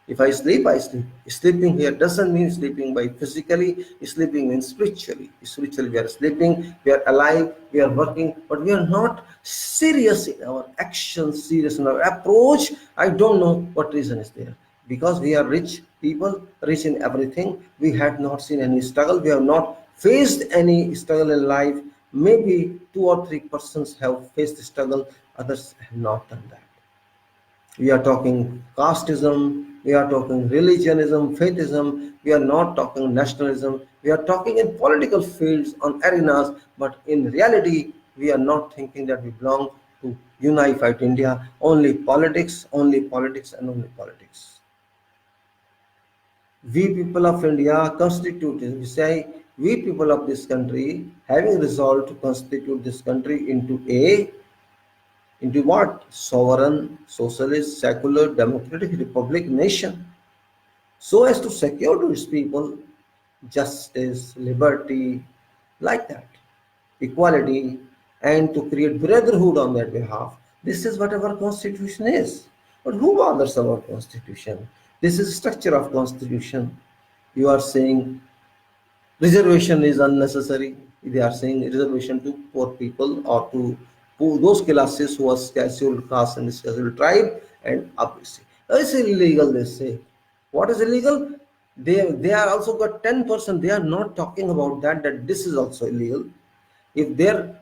If I sleep, I sleep. Sleeping here doesn't mean sleeping by physically, sleeping means spiritually. Spiritually, we are sleeping, we are alive, we are working, but we are not serious in our actions, serious in our approach. I don't know what reason is there. Because we are rich people, rich in everything, we had not seen any struggle, we have not faced any struggle in life. Maybe 2 or 3 persons have faced the struggle, others have not done that. We are talking casteism, we are talking religionism, faithism, we are not talking nationalism, we are talking in political fields on arenas, but in reality, we are not thinking that we belong to unified India, only politics, only politics, and only politics. We people of India constituted, we say, we people of this country having resolved to constitute this country into what? Sovereign, socialist, secular, democratic republic nation, so as to secure to its people justice, liberty, like that, equality, and to create brotherhood on their behalf. This is what our constitution is. But who bothers our constitution? This is structure of constitution. You are saying reservation is unnecessary. They are saying reservation to poor people or to those classes who are scheduled caste and scheduled tribe and obviously. It's illegal, they say. What is illegal? They are also got 10%. They are not talking about that this is also illegal. If their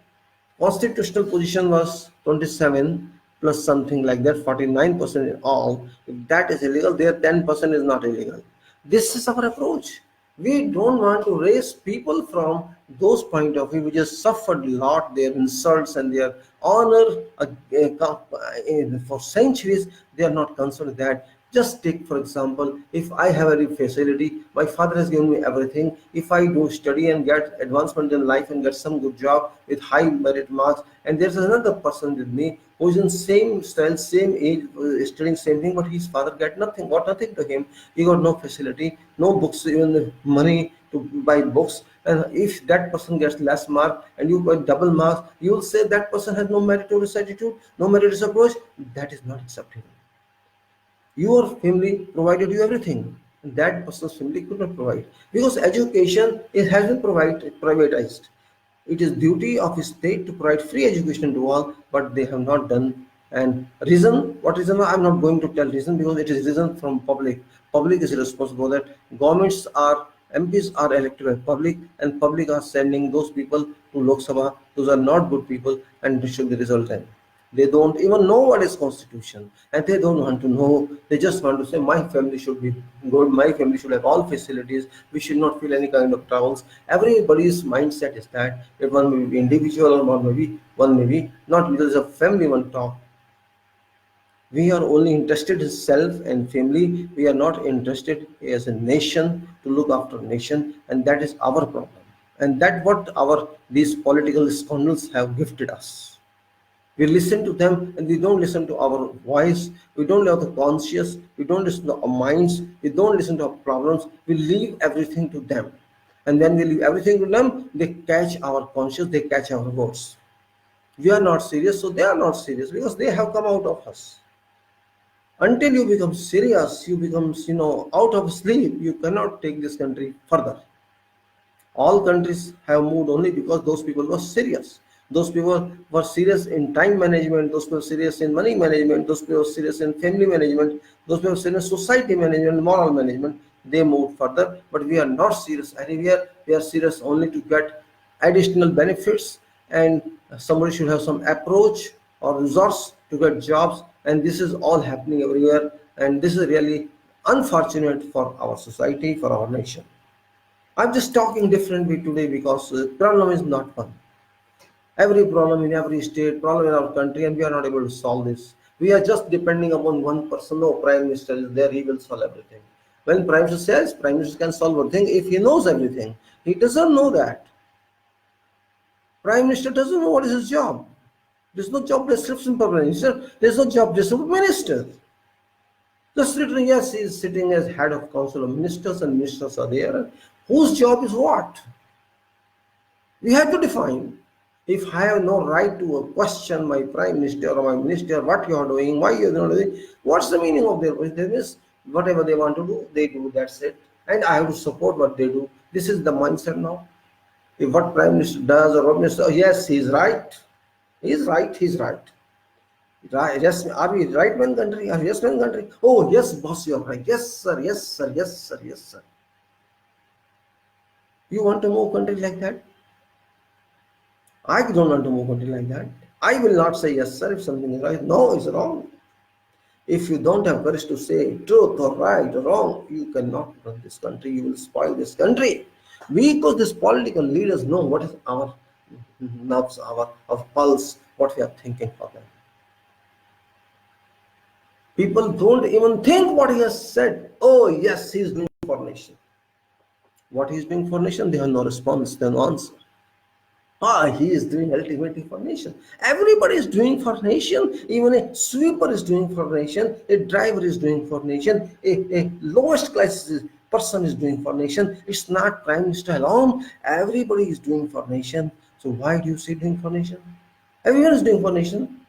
constitutional position was 27 plus something like that, 49% in all, if that is illegal, their 10% is not illegal. This is our approach. We don't want to raise people from those point of view which has suffered a lot, their insults and their honor for centuries. They are not concerned with that. Just take for example, if I have a facility, my father has given me everything. If I do study and get advancement in life and get some good job with high merit marks, and there's another person with me who is in same style, same age, studying same thing, but his father got nothing to him. He got no facility, no books, even money to buy books. And if that person gets less mark and you got double marks, you will say that person has no meritorious attitude, no meritorious approach. That is not acceptable. Your family provided you everything, and that person's family could not provide, because education it has been privatized. It is duty of the state to provide free education to all, but they have not done. And reason, what reason? I'm not going to tell reason, because it is reason from public. Public is responsible that governments are MPs are elected by public, and public are sending those people to Lok Sabha. Those are not good people, and this should be resultant. They don't even know what is constitution, and they don't want to know. They just want to say my family should be good, my family should have all facilities, we should not feel any kind of troubles. Everybody's mindset is that if one may be individual or one may be not, because of family one talk. We are only interested in self and family. We are not interested as a nation to look after nation, and that is our problem. And that what our these political scoundrels have gifted us. We listen to them and we don't listen to our voice. We don't have the conscious. We don't listen to our minds. We don't listen to our problems. We leave everything to them. And when we leave everything to them, they catch our conscious, they catch our words. We are not serious, so they are not serious, because they have come out of us. Until you become serious, you become, out of sleep, you cannot take this country further. All countries have moved only because those people were serious. Those people were serious in time management, those people were serious in money management, those people were serious in family management, those people were serious in society management, moral management. They moved further, but we are not serious anywhere. We are serious only to get additional benefits, and somebody should have some approach or resource to get jobs, and this is all happening everywhere, and this is really unfortunate for our society, for our nation. I'm just talking differently today because the problem is not one. Every problem in every state, problem in our country, and we are not able to solve this. We are just depending upon one person. No, Prime Minister is there, he will solve everything. When Prime Minister says Prime Minister can solve everything if he knows everything, he doesn't know that. Prime Minister doesn't know what is his job. There's no job description for Prime Minister, there's no job description for Minister. Just written, yes, he is sitting as head of council of ministers, and ministers are there. Whose job is what? We have to define. If I have no right to question my prime minister or my minister, what you are doing, why you are not doing, what's the meaning of their business? Whatever they want to do, they do, that's it. And I have to support what they do. This is the mindset now. If what prime minister does or what minister, yes, he's right. He's right, he's right. Right, yes, are we right man country? Are we yes man country? Oh, yes, boss, you're right. Yes, sir, yes, sir, yes, sir, yes, sir. You want to move country like that? I don't want to move country like that. I will not say yes, sir, if something is right. No, it's wrong. If you don't have courage to say truth or right or wrong, you cannot run this country. You will spoil this country. Because these political leaders know what is our nerves, our pulse, what we are thinking for them. People don't even think what he has said. Oh, yes, he is doing for nation. What he is doing for nation, they have no response, they have no answer. He is doing ultimately for nation. Everybody is doing for nation. Even a sweeper is doing for nation. A driver is doing for nation. A lowest class person is doing for nation. It's not prime minister alone. Everybody is doing for nation. So why do you say doing for nation? Everyone is doing for nation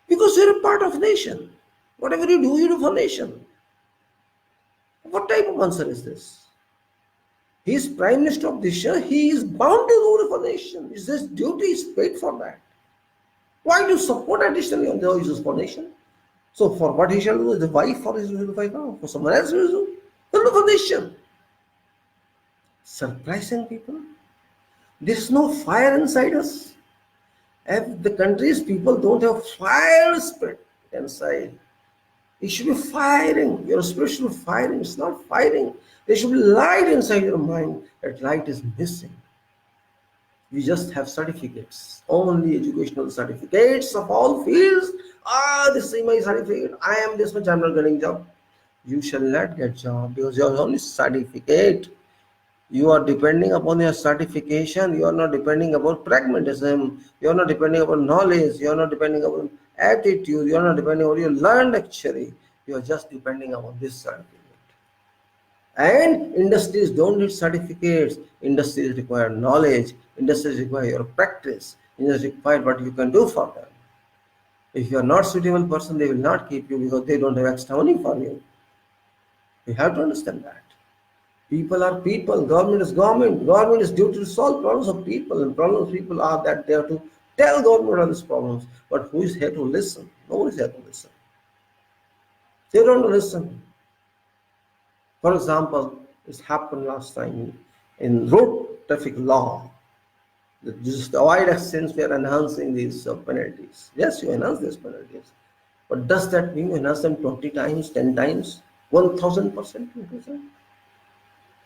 because you're a part of nation. Whatever you do for nation. What type of answer is this? He is Prime Minister of this year. He is bound to rule for the nation. It's his duty, is paid for that. Why do you support additionally on the uses for nation? So for what he shall do, the wife for his wife now, for someone else will do. He'll do for nation. Surprising people. There is no fire inside us. If the country's people don't have fire spirit inside, It should be firing. Your spirit should be firing. It's not firing. There should be light inside your mind. That light is missing. We just have certificates, only educational certificates of all fields. This is my certificate. I am this much. I'm not getting job. You shall not get job because your only certificate. You are depending upon your certification. You are not depending upon pragmatism. You are not depending upon knowledge. You are not depending upon attitude. You are not depending on what you learned actually. You are just depending upon this certificate. And industries don't need certificates. Industries require knowledge. Industries require your practice. Industries require what you can do for them. If you are not suitable person, they will not keep you because they don't have extra money for you. You have to understand that. People are people. Government is government. Government is due to solve problems of people, and problems of people are that they have to tell government of these problems. But who is here to listen? No one is here to listen. They don't listen. For example, this happened last time in road traffic law. Just to avoid accidents, we are enhancing these penalties. Yes, you enhance these penalties. But does that mean you enhance them 20 times, 10 times, 1000%?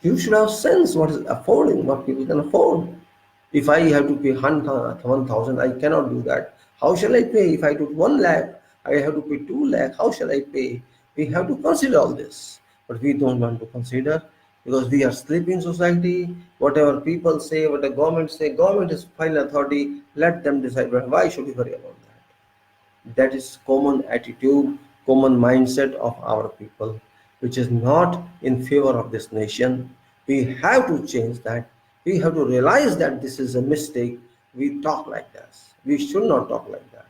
You should have sense what is affording, what people can afford. If I have to pay 1,000, I cannot do that. How shall I pay? If I do 1 lakh, I have to pay 2 lakh. How shall I pay? We have to consider all this. But we don't want to consider because we are sleeping society. Whatever people say, what the government say, government is final authority. Let them decide. But why should we worry about that? That is common attitude, common mindset of our people, which is not in favor of this nation. We have to change that. We have to realize that this is a mistake. We talk like this. We should not talk like that.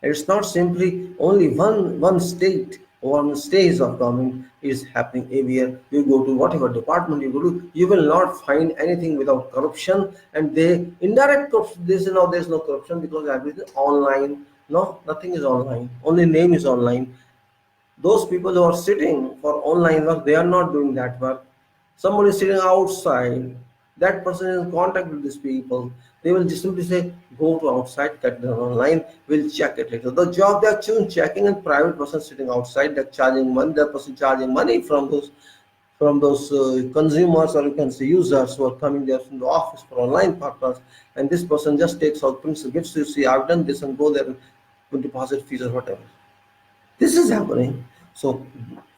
It's not simply only one state or one stage of government is happening everywhere. You go to whatever department you go to, you will not find anything without corruption. And they indirect corruption. They say no, there's no corruption because everything is online. No, nothing is online. Only name is online. Those people who are sitting for online work, they are not doing that work. Somebody is sitting outside, that person is in contact with these people. They will just simply say, go to outside, get them online, we'll check it later. The job they are checking, and private person sitting outside, they're charging money, that person charging money from those consumers, or you can say users, who are coming there from the office for online purpose. And this person just takes out things, gives you, see, I've done this, and go there and deposit fees or whatever. This is happening. So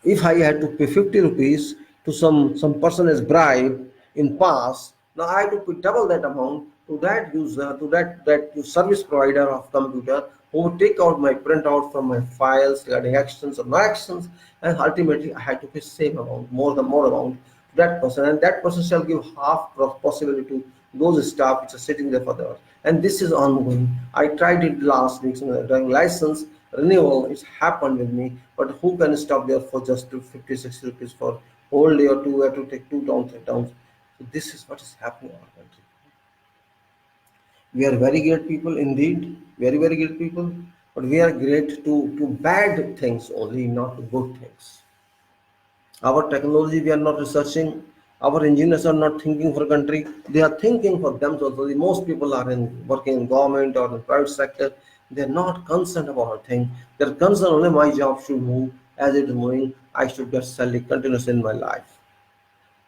if I had to pay 50 rupees to some person as bribe in past, now I have to pay double that amount to that user, to that service provider of computer, who would take out my printout from my files regarding actions or no actions, and ultimately I had to pay same amount, more amount to that person, and that person shall give half possibility to those staff which are sitting there for the hours. And this is ongoing. I tried it last week, so driving license renewal, it's happened with me, but who can stop there for just 50, 60 rupees for whole day or two? We have to take 2 towns, 3 towns. So this is what is happening in our country. We are very great people indeed, very, very great people, but we are great to bad things only, not to good things. Our technology, we are not researching. Our engineers are not thinking for country. They are thinking for themselves. So most people are working in government or the private sector. They are not concerned about a thing. They're concerned only my job should move as it is moving. I should get salary continuously in my life.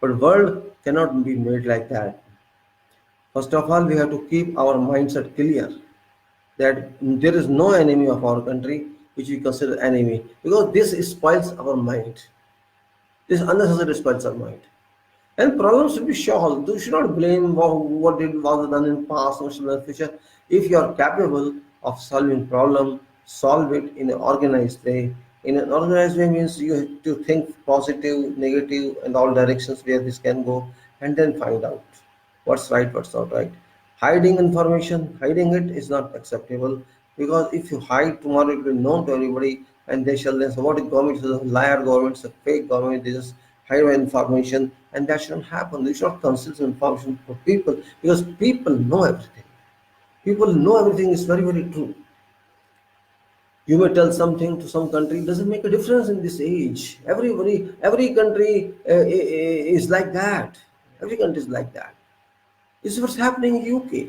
But world cannot be made like that. First of all, we have to keep our mindset clear that there is no enemy of our country which we consider enemy, because this spoils our mind. This unnecessary spoils our mind. And problems should be solved. You should not blame what did was done in past or in the future. If you are capable of solving problem, solve it in an organized way. In an organized way means you have to think positive, negative, and all directions where this can go, and then find out what's right, what's not right. Hiding information, hiding it is not acceptable, because if you hide, tomorrow it will be known to everybody, and they shall then say, what is government is a liar, government is a fake government, they just hide information, and that shouldn't happen. You should not conceal information for people, because people know everything. People know everything is very, very true. You may tell something to some country, it doesn't make a difference in this age. Every country is like that. Every country is like that. This is what's happening in UK.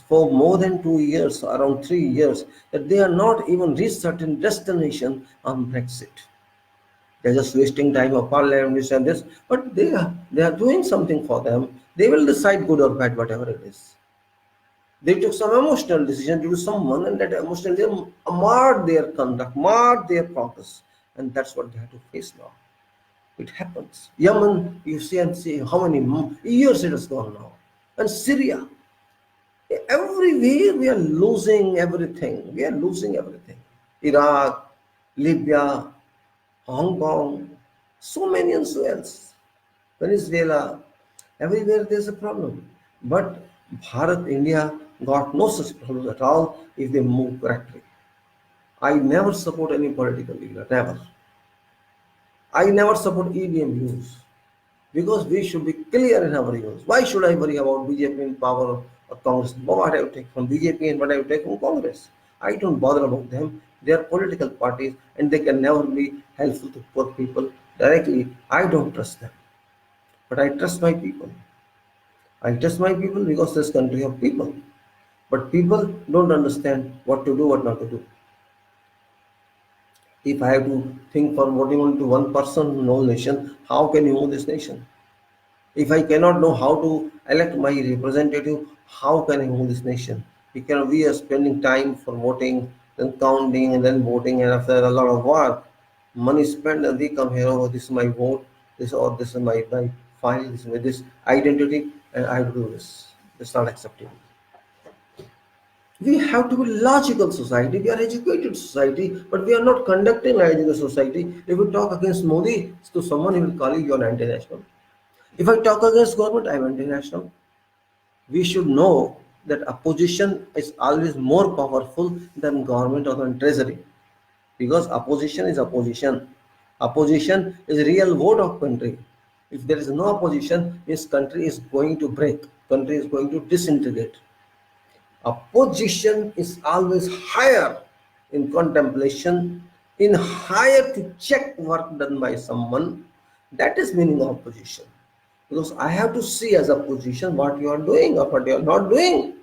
for more than 2 years, around 3 years, that they are not even reached certain destination on Brexit. They're just wasting time of parliament, this and this, but they are doing something for them. They will decide good or bad, whatever it is. They took some emotional decision due to someone, and that emotional decision marred their conduct, marred their progress, and that's what they have to face now. It happens. Yemen, you see and see how many years it has gone now, and Syria. Everywhere we are losing everything. We are losing everything. Iraq, Libya, Hong Kong, so many and so else. Venezuela, everywhere there's a problem. But Bharat, India got no such problems at all if they move correctly. I never support any political leader, never. I never support EVM use because we should be clear in our use. Why should I worry about BJP in power or Congress? What I have take from BJP and what I have take from Congress? I don't bother about them. They are political parties and they can never be helpful to poor people directly. I don't trust them. But I trust my people. I trust my people because this country of people. But people don't understand what to do, what not to do. If I have to think for voting only to one person, no nation, how can you move this nation? If I cannot know how to elect my representative, how can I move this nation? We are spending time for voting, then counting, and then voting, and after a lot of work, money spent, and we come here, oh, this is my vote, this is my file, this is my this identity, and I have to do this. It's not acceptable. We have to be logical society. We are educated society, but we are not conducting like educated society. If you talk against Modi to someone, he will call you an anti-national. If I talk against government, I am anti-national. We should know that opposition is always more powerful than government or than treasury, because opposition is opposition. Opposition is real vote of country. If there is no opposition, this country is going to break. Country is going to disintegrate. Opposition is always higher in contemplation, in higher to check work done by someone. That is meaning of opposition. Because I have to see as a position what you are doing or what you are not doing.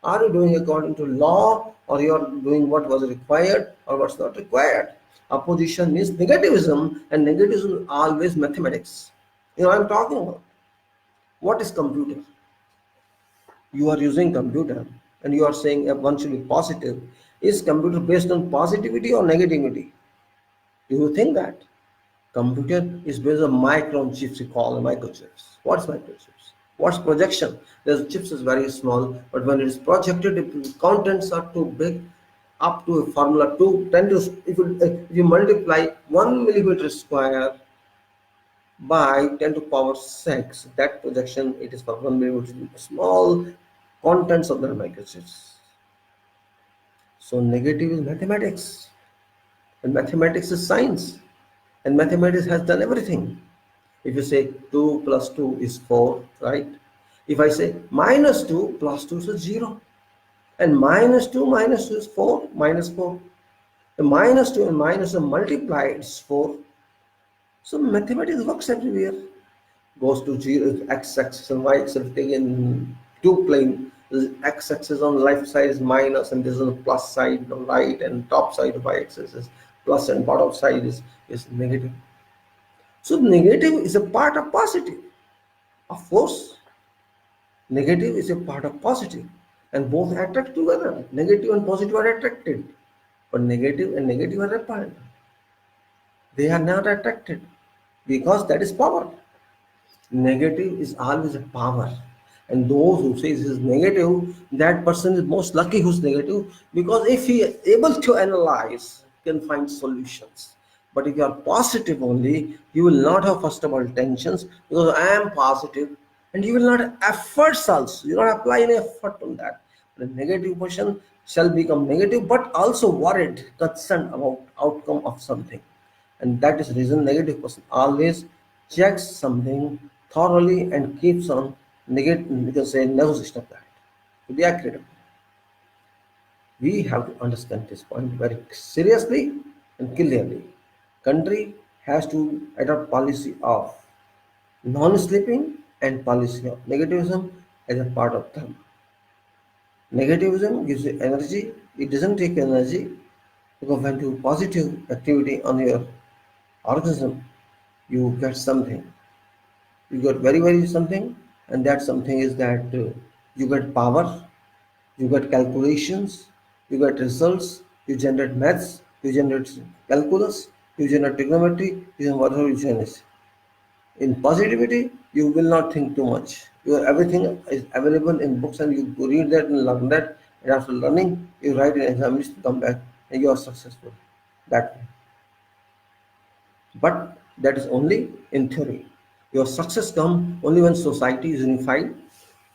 Are you doing according to law, or you are doing what was required or what's not required? Opposition means negativism, and negativism is always mathematics. I'm talking about. What is computer? You are using computer and you are saying one should be positive. Is computer based on positivity or negativity? Do you think that? Computer is based on micron chips, you call them microchips. What's microchips? What's projection? The chips is very small, but when it is projected, if the contents are too big, up to a formula 2, 10 to, if you multiply 1 millimeter square by 10 to power 6, that projection, it is for 1 millimeter small contents of the microchips. So negative is mathematics, and mathematics is science, and mathematics has done everything. If you say 2 plus 2 is 4, right? If I say minus 2 plus 2 is 0, and minus 2 minus 2 is 4, minus 4. The minus 2 and minus 2 multiplied is 4. So mathematics works everywhere. Goes to 0, x-axis and y-axis taken two plane. The x-axis on the left side is minus, and this is on the plus side on right, and top side of y-axis is plus, and bottom side is negative. So negative is a part of positive. Of course, negative is a part of positive, and both attract together. Negative and positive are attracted, but negative and negative are repelled. They are not attracted because that is power. Negative is always a power, and those who say this is negative, that person is most lucky who's negative, because if he is able to analyze, can find solutions. But if you are positive only, you will not have first of all tensions, because I am positive, and you will not have efforts also. You don't apply any effort on that. The negative person shall become negative, but also worried, concerned about outcome of something. And that is the reason negative person always checks something thoroughly and keeps on negative, we can say, nervous of that. To be accurate, we have to understand this point very seriously and clearly. Country has to adopt policy of non-sleeping and policy of negativism as a part of them. Negativism gives you energy. It doesn't take energy because when you do positive activity on your organism, you get something. You get very something, and that something is that you get power, you get calculations, you get results, you generate maths, you generate calculus, you generate trigonometry, you generate whatever you generate. In positivity, you will not think too much. Everything is available in books, and you read that and learn that. And after learning, you write an examination, come back, and you are successful. That way. But that is only in theory. Your success comes only when society is unified.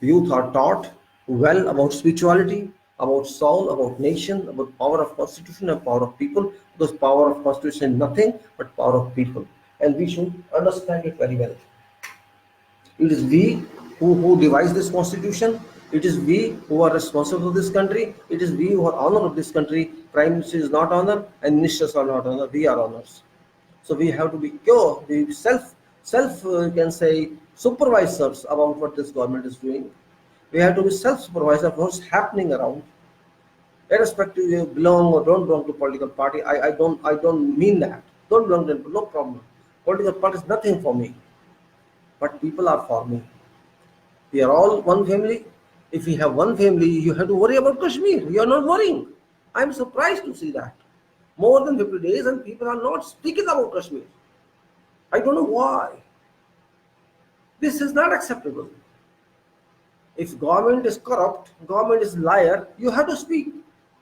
Youth are taught well about spirituality, about soul, about nation, about power of constitution and power of people. Because power of constitution is nothing but power of people, and we should understand it very well. It is we who devise this constitution. It is we who are responsible for this country. It is we who are honor of this country. Prime Minister is not honor and ministers are not honor. We are honors. So we have to be pure, we self you can say supervisors about what this government is doing. We have to be self-supervisor of what's happening around, irrespective you belong or don't belong to political party. I don't mean that. Don't belong to no problem. Political party is nothing for me, but people are for me. We are all one family. If we have one family, you have to worry about Kashmir. You are not worrying. I'm surprised to see that. More than 50 days and people are not speaking about Kashmir. I don't know why. This is not acceptable. If government is corrupt, government is liar, you have to speak.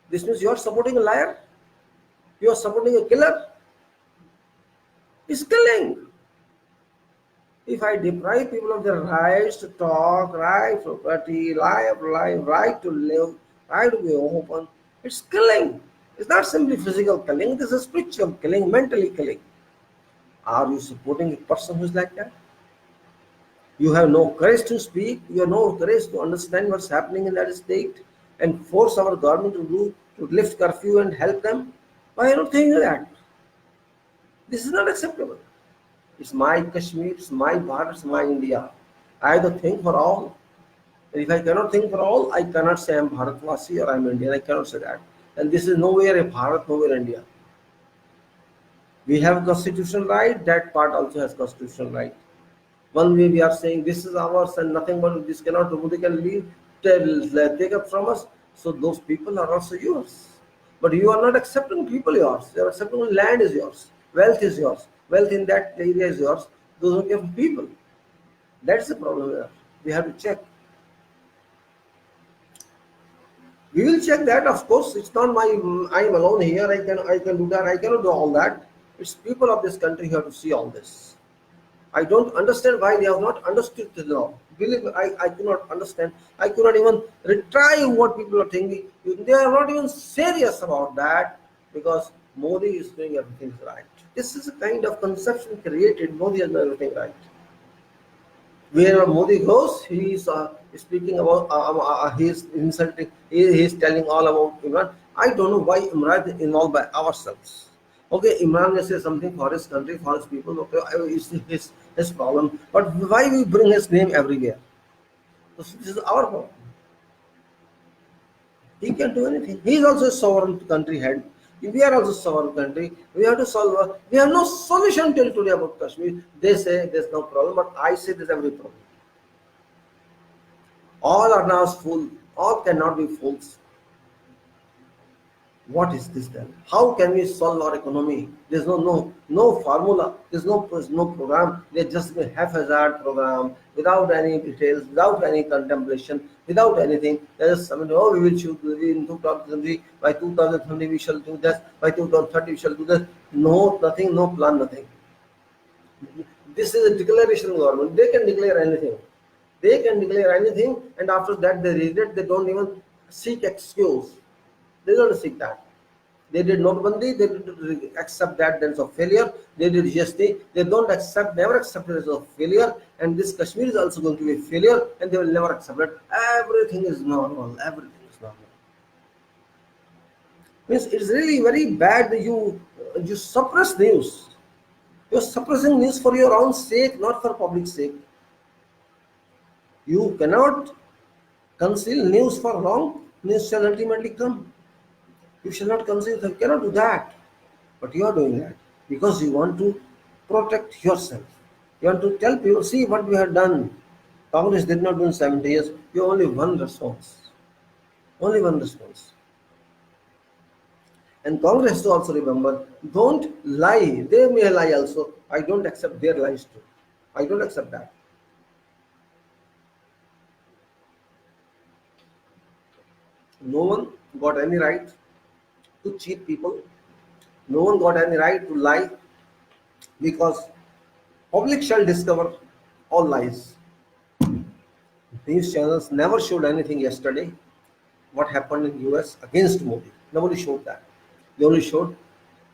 This means you are supporting a liar, you are supporting a killer. It's killing. If I deprive people of their rights to talk, right to property, right to live, right to be open, it's killing. It's not simply physical killing, this is spiritual killing, mentally killing. Are you supporting a person who's like that? You have no courage to speak, you have no courage to understand what's happening in that state and force our government to lift curfew and help them. Why are you not thinking that? This is not acceptable. It's my Kashmir, it's my Bharat, it's my India. I have to think for all. And if I cannot think for all, I cannot say I'm Bharatvasi or I'm Indian. I cannot say that. And this is nowhere a Bharat, nowhere India. We have constitutional right, that part also has constitutional right. One way we are saying this is ours and nothing but this cannot, nobody can leave, take up from us. So those people are also yours. But you are not accepting people yours. You are accepting land is yours. Wealth is yours. Wealth in that area is yours. Those are your people. That's the problem here. We have to check. We will check that, of course. It's not my I am alone here. I can do that. I cannot do all that. It's people of this country who have to see all this. I don't understand why they have not understood the law. Believe me, I cannot understand. I cannot even retrieve what people are thinking. They are not even serious about that because Modi is doing everything right. This is a kind of conception created. Modi has done everything right. Wherever Modi goes, he is speaking about, he is insulting, he is telling all about Imran. I don't know why Imran is involved by ourselves. Okay, Imran may say something for his country, for his people, okay, it's his problem. But why we bring his name everywhere? This is our problem. He can do anything. He is also a sovereign country head. We are also a sovereign country. We have to solve. We have no solution till today about Kashmir. They say there's no problem, but I say there's every problem. All are now full. All cannot be fools. What is this then? How can we solve our economy? There's no formula. There's no program. There's just a haphazard program without any details, without any contemplation, without anything. There's something. Oh, we will shoot in 2020. By 2020 we shall do this. By 2030 we shall do this. No, nothing. No plan. Nothing. This is a declaration government. They can declare anything. They can declare anything, and after that they regret. They don't even seek excuse. They don't seek that. They did Notbandi, they did accept that there is a failure. They did GST, they don't accept, never accept it as a failure. And this Kashmir is also going to be a failure, and they will never accept it. Everything is normal. Everything is normal. Means it's really very bad that you suppress news. You're suppressing news for your own sake, not for public sake. You cannot conceal news for long. news shall ultimately come. You shall not consider, you cannot do that. But you are doing that because you want to protect yourself. You want to tell people, see what we have done. Congress did not do in 70 years. You only one response. Only one response. And Congress has to also remember, don't lie. They may lie also. I don't accept their lies too. I don't accept that. No one got any right to cheat people. No one got any right to lie because public shall discover all lies. These channels never showed anything yesterday. What happened in US against Modi? Nobody showed that. They only showed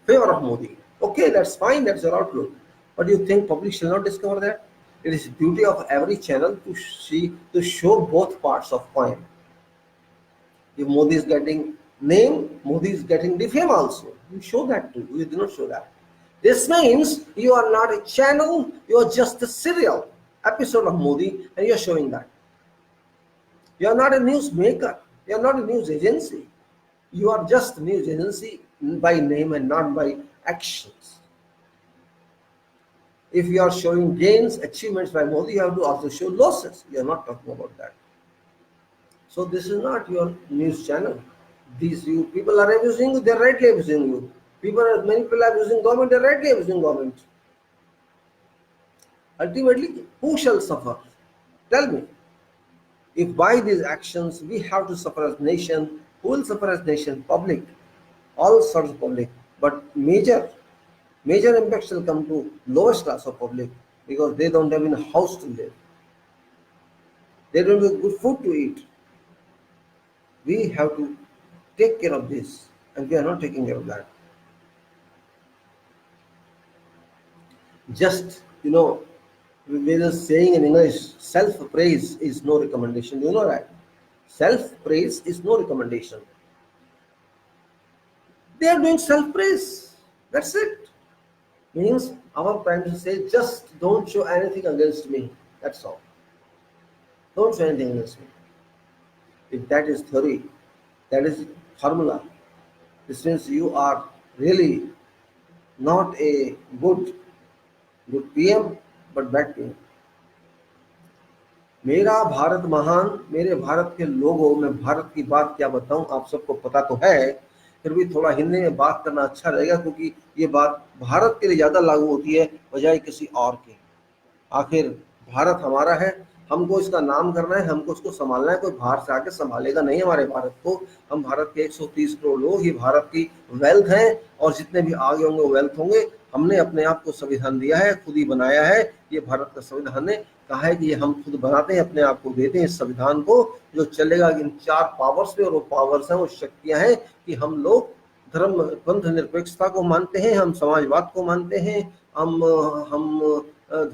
favor of Modi. Okay, that's fine. That's your outlook. But you think public shall not discover that? It is duty of every channel to show both parts of coin. If Modi is getting name, Modi is getting defame also. You show that too. You do not show that. This means you are not a channel, you are just a serial episode of Modi and you are showing that. You are not a news maker. You are not a news agency. You are just a news agency by name and not by actions. If you are showing gains, achievements by Modi, you have to also show losses. You are not talking about that. So this is not your news channel. These you people are abusing you, they're rightly abusing you. Many people are abusing government, they're rightly abusing government. Ultimately, who shall suffer? Tell me. If by these actions we have to suffer as nation, who will suffer as nation? Public. All sorts of public. But major impact shall come to lowest class of public because they don't have a house to live. They don't have good food to eat. We have to take care of this and we are not taking care of that. Just, there is a saying in English, self-praise is no recommendation. You know that? Self-praise is no recommendation. They are doing self-praise. That's it. Means our Prime Minister says, just don't show anything against me. That's all. Don't show anything against me. If that is theory, that is formula, this means you are really not a good PM, but bad PM. मेरा भारत महान, मेरे भारत के लोगों, मैं भारत की बात क्या बताऊं, आप सबको पता तो है, फिर भी थोड़ा हिंदी में बात करना अच्छा रहेगा क्योंकि ये बात भारत के लिए ज़्यादा लागू होती है बजाय किसी और के। आखिर भारत हमारा है, हमको इसका नाम करना है, हमको इसको संभालना है। कोई बाहर से आके संभालेगा नहीं हमारे भारत को। हम भारत के 130 करोड़ लोग, ये भारत की वेल्थ हैं और जितने भी आगे होंगे वो वेल्थ होंगे। हमने अपने आप को संविधान दिया है, खुद ही बनाया है। ये भारत का संविधान ने कहा है कि ये हम खुद बनाते हैं, अपने आप को देते हैं इस संविधान को, जो चलेगा इन 4 पावर्स में। और वो पावर्स हैं, वो शक्तियां हैं कि हम लोग धर्म पंथ निरपेक्षता को मानते हैं, हम समाजवाद को मानते हैं, हम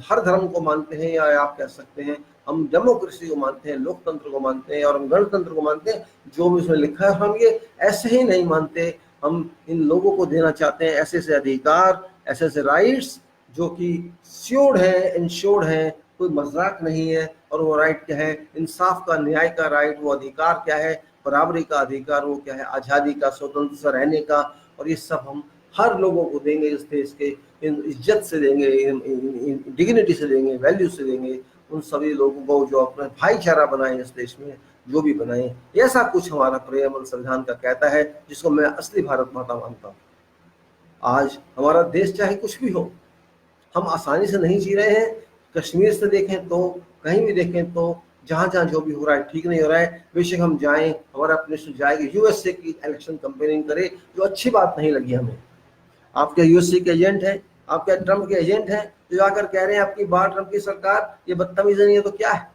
हर धर्म को मानते हैं, या आप कह सकते हैं हम डेमोक्रेसी को मानते हैं, लोकतंत्र को मानते हैं और हम गणतंत्र को मानते हैं। जो भी उसमें लिखा है हम ये ऐसे ही नहीं मानते। हम इन लोगों को देना चाहते हैं ऐसे ऐसे अधिकार, ऐसे ऐसे राइट्स जो कि श्योर्ड है, इंश्योर्ड है, कोई मजाक नहीं है। और वो राइट क्या है? इंसाफ का, न्याय का राइट। वो अधिकार क्या है? बराबरी का अधिकार। वो क्या है? आज़ादी का, स्वतंत्र से रहने का। और ये सब हम हर लोगों को देंगे इस देश के, इज्जत से देंगे, डिग्निटी से देंगे, वैल्यू से देंगे उन सभी लोगों को जो अपना भाईचारा बनाए इस देश में, जो भी बनाए। ऐसा कुछ हमारा प्रेमल संविधान का कहता है, जिसको मैं असली भारत माता मानता हूँ। आज हमारा देश चाहे कुछ भी हो, हम आसानी से नहीं जी रहे हैं। कश्मीर से देखें तो, कहीं भी देखें तो, जहाँ जहाँ जो भी हो रहा है ठीक नहीं हो रहा है। बेशक हम जाएं, हमारा मिनिस्टर जाएगी यूएसए की इलेक्शन कंपेनिंग करे, जो अच्छी बात नहीं लगी हमें। आपके यूएसए के एजेंट हैं, आपके ट्रम्प के एजेंट हैं, जो जाकर कह रहे हैं आपकी बात ट्रम्प की सरकार, ये बदतमीजी नहीं है तो क्या है?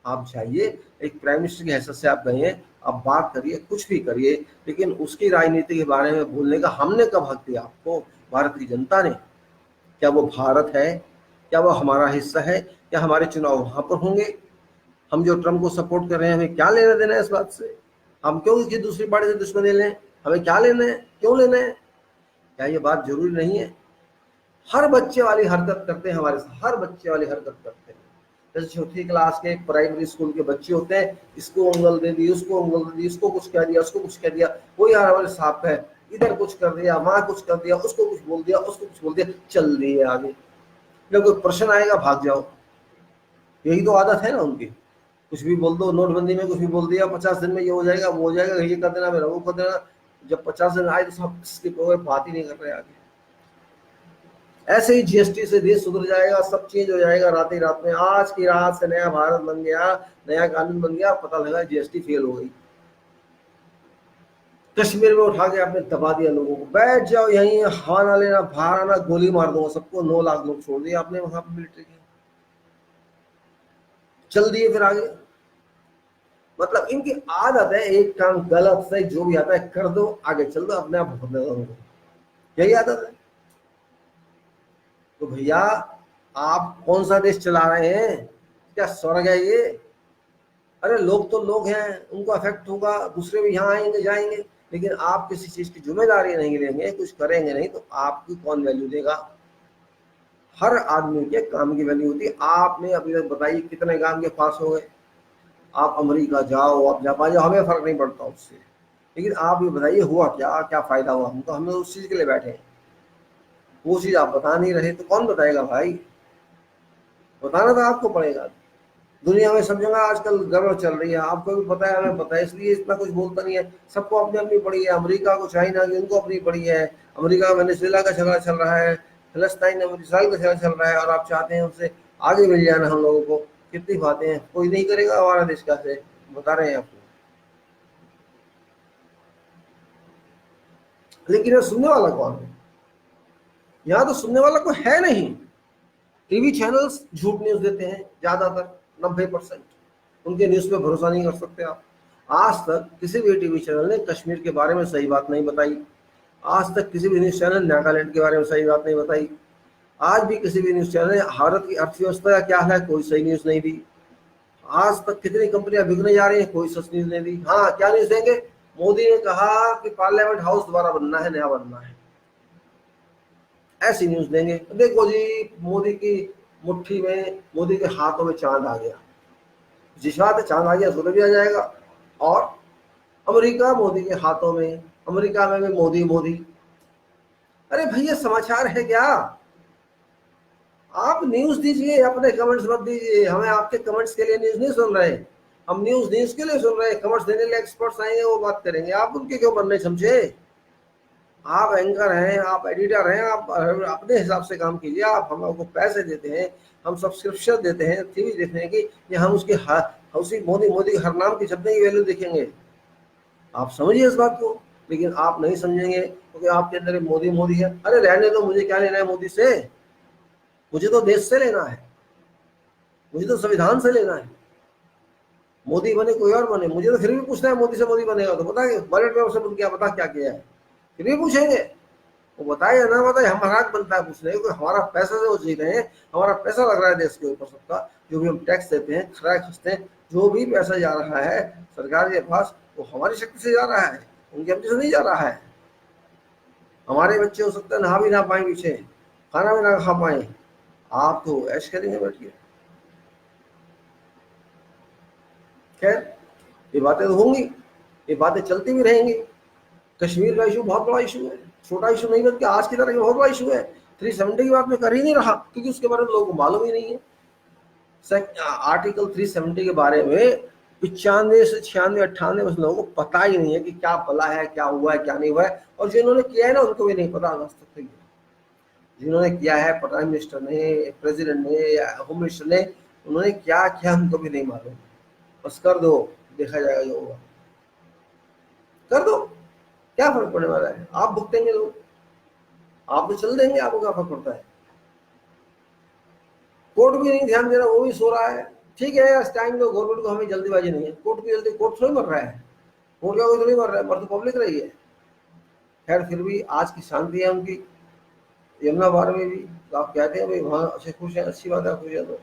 आप जाइए, एक प्राइम मिनिस्टर की हैसियत से आप गए हैं, आप बात करिए, कुछ भी करिए, लेकिन उसकी राजनीति के बारे में बोलने का हमने कब हक दिया आपको? भारत की जनता ने। क्या वो भारत है? क्या वो हमारा हिस्सा है? क्या हमारे चुनाव वहां पर होंगे? हम जो ट्रम्प को सपोर्ट कर रहे हैं, हमें क्या लेना देना है इस बात से? हम क्यों किसी दूसरी पार्टी से दुश्मनी लें? हमें क्या लेना है? क्यों लेना है? क्या ये बात जरूरी नहीं है? हर बच्चे वाली हरकत करते हैं हमारे साथ, हर बच्चे वाली हरकत करते हैं। जैसे चौथी क्लास के प्राइमरी स्कूल के बच्चे होते हैं, इसको उंगल दे दी, उसको उंगल दे दी, इसको कुछ कह दिया, उसको कुछ कह दिया, वो यार हमारे साथ है, इधर कुछ कर दिया, वहां कुछ कर दिया, उसको कुछ बोल दिया, उसको कुछ बोल दिया, चल रही है आगे। जब कोई प्रश्न आएगा भाग जाओ, यही तो आदत है ना उनकी। कुछ भी बोल दो, नोटबंदी में कुछ भी बोल दिया, 50 दिन में ये हो जाएगा, वो हो जाएगा, ये कर देना, मेरा वो कर देना। जब 50 दिन आए तो सब स्किप हो गए, बात ही नहीं कर रहे आगे। ऐसे ही जीएसटी से देश सुधर जाएगा, सब चेंज हो जाएगा रात ही रात में। आज की रात से नया भारत बन गया, नया कानून बन गया, पता लगा जीएसटी फेल हो गई। कश्मीर में उठा के आपने दबा दिया लोगों को, बैठ जाओ यहीं, हवा ना लेना, बाहर आना, गोली मार दूंगा सबको। 9 लाख लोग छोड़ दिए आपने वहां पर मिलिट्री के, चल दिए फिर आगे। मतलब इनकी आदत है, एक काम गलत से जो भी आता है कर दो, आगे चल दो, अपने आप भुगतने दो, यही आदत है। तो भैया आप कौन सा देश चला रहे हैं? क्या स्वर्ग है ये? अरे लोग तो लोग हैं, उनको अफेक्ट होगा, दूसरे भी यहाँ आएंगे जाएंगे, लेकिन आप किसी चीज की जिम्मेदारी नहीं लेंगे, कुछ करेंगे नहीं, तो आपकी कौन वैल्यू देगा? हर आदमी के काम की वैल्यू होती है। आपने अभी तक बताइए कितने काम के पास हो गए? आप अमेरिका जाओ, आप जापान जाओ, हमें फर्क नहीं पड़ता उससे, लेकिन आप ये बताइए हुआ क्या, क्या फायदा हुआ हमको? हम उस चीज के लिए बैठे हैं, वो चीज आप बता नहीं रहे, तो कौन बताएगा भाई? बताना तो आपको पड़ेगा। दुनिया में सब जगह आजकल गड़बड़ चल रही है, आपको भी पता है, हमें पता है, इसलिए इतना कुछ बोलता नहीं है। सबको अपनी अपनी पड़ी है, अमेरिका को, चाइना की, उनको अपनी पड़ी है। अमेरिका में वेनेजुएला का झगड़ा चल रहा है, फिलिस्तीन में इसराइल का झगड़ा चल रहा है, और आप चाहते हैं उससे आगे मिल जाना हम लोगों को। कितनी बातें हैं, कोई नहीं करेगा हमारा देश का से, बता रहे हैं आपको। लेकिन ये सुनने वाला कौन है? यहाँ तो सुनने वाला कोई है नहीं। टीवी चैनल्स झूठ न्यूज देते हैं ज्यादातर, 90%। उनके न्यूज पे भरोसा नहीं कर सकते आप। आज तक किसी भी टीवी चैनल ने कश्मीर के बारे में सही बात नहीं बताई। आज तक किसी भी न्यूज चैनल ने नागालैंड के बारे में सही बात नहीं बताई। आज भी किसी भी न्यूज चैनल ने भारत की अर्थव्यवस्था का क्या है, कोई सही न्यूज नहीं दी। आज तक कितनी कंपनियां बिकने जा रही हैं, कोई सच न्यूज नहीं दी। हाँ, क्या न्यूज देंगे? मोदी ने कहा कि पार्लियामेंट हाउस दोबारा बनना है, नया बनना है, ऐसी न्यूज देंगे। देखो जी, मोदी की मुट्ठी में, मोदी के हाथों में चांद आ गया। जिस बात चांद आ गया सूरज भी आ जाएगा। और अमेरिका मोदी के हाथों में, अमेरिका में भी मोदी मोदी। अरे भैया समाचार है क्या? आप न्यूज दीजिए, अपने कमेंट्स मत दीजिए। हमें आपके कमेंट्स के लिए न्यूज नहीं सुन रहे, हम न्यूज न्यूज के लिए सुन रहे हैं। कमेंट्स देने लिए एक्सपर्ट्स आएंगे, वो बात करेंगे, आप उनके क्यों बनने समझे? आप एंकर हैं, आप एडिटर हैं, आप अपने हिसाब से काम कीजिए। आप हम लोगों को पैसे देते हैं, हम सब्सक्रिप्शन देते हैं टीवी देखने की, या हम उसके उसी मोदी मोदी के हर नाम की शब्द की वैल्यू देखेंगे? आप समझिए इस बात को। लेकिन आप नहीं समझेंगे, क्योंकि आपके अंदर मोदी मोदी है। अरे रहने दो, मुझे क्या लेना है मोदी से? मुझे तो देश से लेना है, मुझे तो संविधान से लेना है। मोदी बने कोई और बने, मुझे तो फिर भी पूछना है मोदी से मोदी बनेगा तो बता, बजट में उसने क्या बता क्या किया है, फिर भी पूछेंगे। वो बताए या ना बताए, हमारा हक बनता है पूछने, क्योंकि हमारा पैसा से वो जी रहे हैं, हमारा पैसा लग रहा है देश के ऊपर सबका। जो भी हम टैक्स देते हैं, खराब खसते हैं, जो भी पैसा जा रहा है सरकार के पास, वो हमारी शक्ति से जा रहा है, उनकी अपनी से नहीं जा रहा है। हमारे बच्चे हो सकते हैं नहा भी ना पाए पीछे, खाना भी ना खा पाए, आप तो ऐश करेंगे बैठिए। खैर, ये बातें तो होंगी, ये बातें चलती भी रहेंगी। कश्मीर का इशू बहुत बड़ा इशू है, छोटा इशू नहीं, बल्कि आज की तरह बहुत बड़ा इशू है। 370 की बात मैं कर ही नहीं रहा, क्योंकि उसके बारे में लोगों को मालूम ही नहीं है। आर्टिकल 370 के बारे में 95 से 96-98% लोगों को पता ही नहीं है कि क्या भला है, क्या हुआ है, क्या नहीं हुआ है। और जिन्होंने किया है ना, उनको भी नहीं पता आज तक। जिन्होंने किया है, प्राइम मिनिस्टर ने, प्रेसिडेंट ने, या होम मिनिस्टर ने, उन्होंने क्या किया उनको भी नहीं मालूम। बस कर दो, देखा जाएगा जो होगा। कर दो, क्या फर्क पड़ने वाला है? आप भुगतेंगे लोग, आप तो चल देंगे, आपको क्या फर्क पड़ता है? कोर्ट भी नहीं ध्यान दे रहा, वो भी सो रहा है। ठीक है, इस टाइम में गवर्नमेंट को, हमें जल्दीबाजी नहीं है, कोर्ट की जल्दी, कोर्ट थोड़ी मर रहा है, कोर्ट का कोई थोड़ी मर रहा है, मर तो पब्लिक रही है। खैर, फिर भी आज की शांति है उनकी, यमुना पार में भी। तो आप कहते हैं भाई वहां अच्छे खुश है, अच्छी बात है, खुश है तो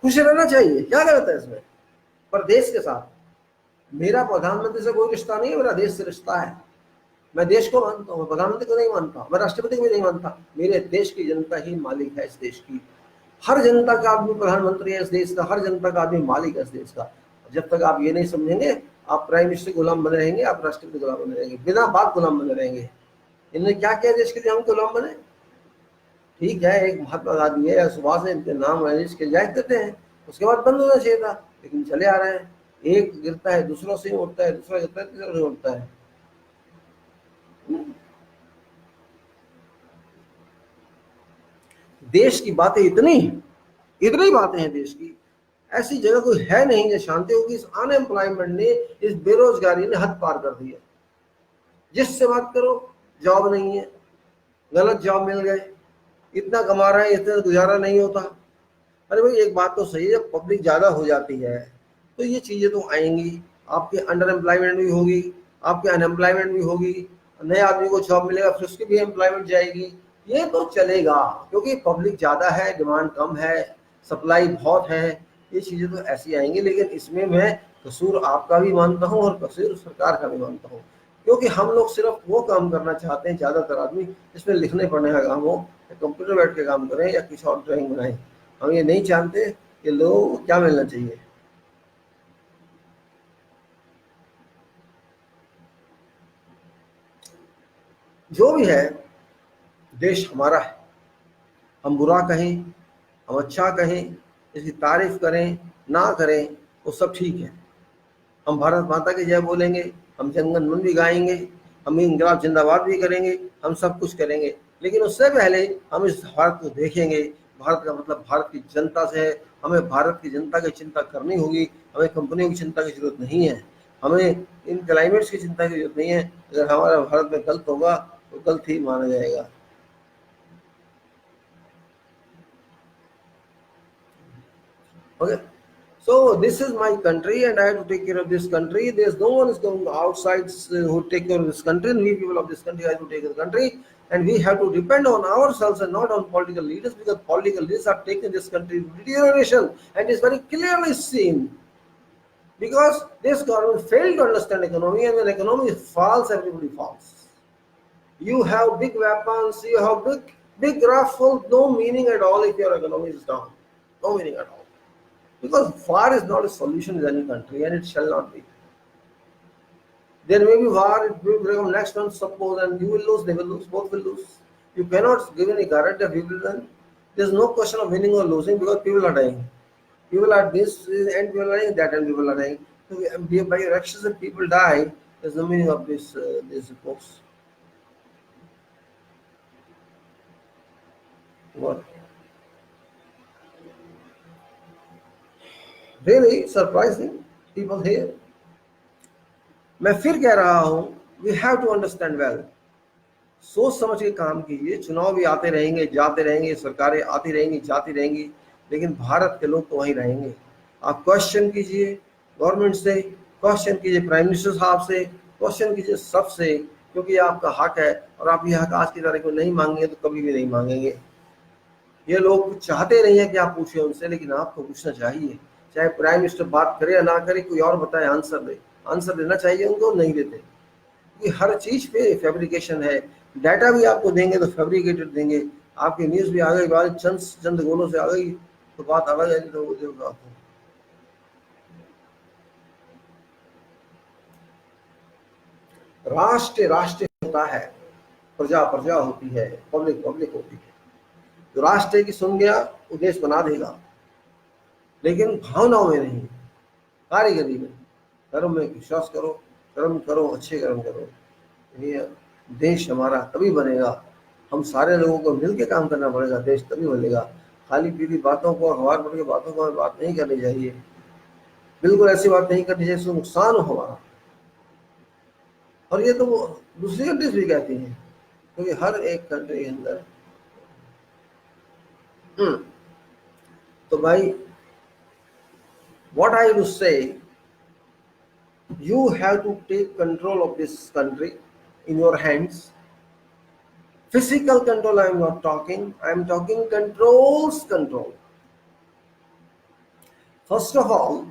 खुश रहना चाहिए, क्या गलत है इसमें? पर देश के साथ, मेरा प्रधानमंत्री से कोई रिश्ता नहीं है, मेरा देश से रिश्ता है। मैं देश को मानता हूँ, मैं प्रधानमंत्री को नहीं मानता, मैं राष्ट्रपति को भी नहीं मानता। मेरे देश की जनता ही मालिक है इस देश की। हर जनता का आदमी प्रधानमंत्री है इस देश का, हर जनता का आदमी मालिक है इस देश का। जब तक आप ये नहीं समझेंगे, आप प्राइम मिनिस्टर गुलाम बने रहेंगे, आप राष्ट्रपति गुलाम बने रहेंगे, बिना बात गुलाम बने रहेंगे। इन्होंने क्या किया देश के लिए, हम गुलाम बने? ठीक है, एक महात्मा गांधी है या सुभाष है, इनके नाम रजिस्टर के जायज देते हैं, उसके बाद बंद होना चाहिए था, लेकिन चले आ रहे हैं। एक गिरता है दूसरों से उठता है, दूसरा गिरता है तीसरा से उठता है। देश की बातें इतनी इतनी बातें हैं देश की, ऐसी जगह कोई है नहीं जहाँ शांति होगी। इस अनएम्प्लॉयमेंट ने, इस बेरोजगारी ने हद पार कर दिया। जिससे बात करो जॉब नहीं है, गलत जॉब मिल गए, इतना कमा रहे हैं इतना गुजारा नहीं होता। अरे भाई एक बात तो सही है, जब पब्लिक ज्यादा हो जाती है तो ये चीजें तो आएंगी, आपके अंडर एम्प्लॉयमेंट भी होगी, आपके अनएम्प्लॉयमेंट भी होगी, नए आदमी को जॉब मिलेगा फिर उसकी भी एम्प्लॉयमेंट जाएगी। ये तो चलेगा क्योंकि पब्लिक ज्यादा है, डिमांड कम है, सप्लाई बहुत है, ये चीजें तो ऐसी आएंगी। लेकिन इसमें मैं कसूर आपका भी मानता हूँ और कसूर सरकार का भी मानता हूँ, क्योंकि हम लोग सिर्फ वो काम करना चाहते हैं, ज्यादातर आदमी जिसमें लिखने पढ़ने का काम हो, या कंप्यूटर बैठ के काम करें या कुछ और ड्राइंग बनाएं। हम ये नहीं जानते कि लोगों को क्या मिलना चाहिए। जो भी है, देश हमारा है। हम बुरा कहें, हम अच्छा कहें, इसकी तारीफ करें ना करें, वो सब ठीक है। हम भारत माता की जय बोलेंगे, हम जनगण मन भी गाएंगे, हम इंकलाब जिंदाबाद भी करेंगे, हम सब कुछ करेंगे। लेकिन उससे पहले हम इस भारत को देखेंगे। भारत का मतलब भारत की जनता से है। हमें भारत की जनता की चिंता करनी होगी। हमें कंपनियों की चिंता की जरूरत नहीं है, हमें इन क्लाइमेट्स की चिंता की जरूरत नहीं है। अगर हमारा भारत में गलत होगा तो गलत ही माना जाएगा। Okay. So this is my country and I have to take care of this country. There's no one is going outside who take care of this country, and we people of this country have to take care of the country, and we have to depend on ourselves and not on political leaders, because political leaders are taking this country to deterioration, and it's very clearly seen because this government failed to understand economy, and when economy falls, everybody falls. You have big weapons, you have big rifles, no meaning at all if your economy is down. No meaning at all. Because war is not a solution in any country, and it shall not be. There may be war, it will become next month, suppose, and you will lose, they will lose, both will lose. You cannot give any guarantee of people win. There's no question of winning or losing because people are dying. People are this and people are dying, that and people are dying. So by your actions, if people die, there's no meaning of this folks. What? Really surprising people here. मैं फिर कह रहा हूं, we have to understand well. सोच समझ के काम कीजिए। चुनाव भी आते रहेंगे जाते रहेंगे, सरकारें आती रहेंगी जाती रहेंगी, लेकिन भारत के लोग तो वहीं रहेंगे। आप क्वेश्चन कीजिए गवर्नमेंट से, क्वेश्चन कीजिए प्राइम मिनिस्टर साहब से, क्वेश्चन कीजिए सबसे, क्योंकि ये आपका हक है और आप ये हक आज की तारीख में नहीं मांगेंगे तो कभी भी नहीं मांगेंगे। ये लोग चाहते नहीं है कि आप पूछे उनसे, लेकिन आपको पूछना चाहिए। चाहे प्राइम मिनिस्टर बात करे या ना करे, कोई और बताए आंसर दे, आंसर देना चाहिए उनको, नहीं देते। कि हर चीज पे फैब्रिकेशन है। डाटा भी आपको देंगे तो फैब्रिकेटेड देंगे। आपकी न्यूज भी आ गई, बात चंद चंद गोलों से आ गई तो बात अलग है, तो वो देखो आपको। राष्ट्र राष्ट्र होता है, प्रजा प्रजा होती है, पब्लिक पब्लिक होती है। जो राष्ट्र की सुन गया वो देश बना देगा, लेकिन भावनाओं में नहीं, कारीगरी में, कर्म में विश्वास करो, कर्म करो, अच्छे कर्म करो, ये देश हमारा तभी बनेगा। हम सारे लोगों को मिलकर काम करना पड़ेगा, देश तभी बनेगा। खाली पीली बातों को, अखबार पढ़ के बातों को हमें बात नहीं करनी चाहिए। बिल्कुल ऐसी बात नहीं करनी चाहिए जिससे नुकसान हो हमारा। और ये तो दूसरी कंट्रीज भी कहती हैं, क्योंकि हर एक कंट्री के अंदर तो भाई, what I would say, you have to take control of this country in your hands. Physical control I am not talking, I am talking controls control. First of all,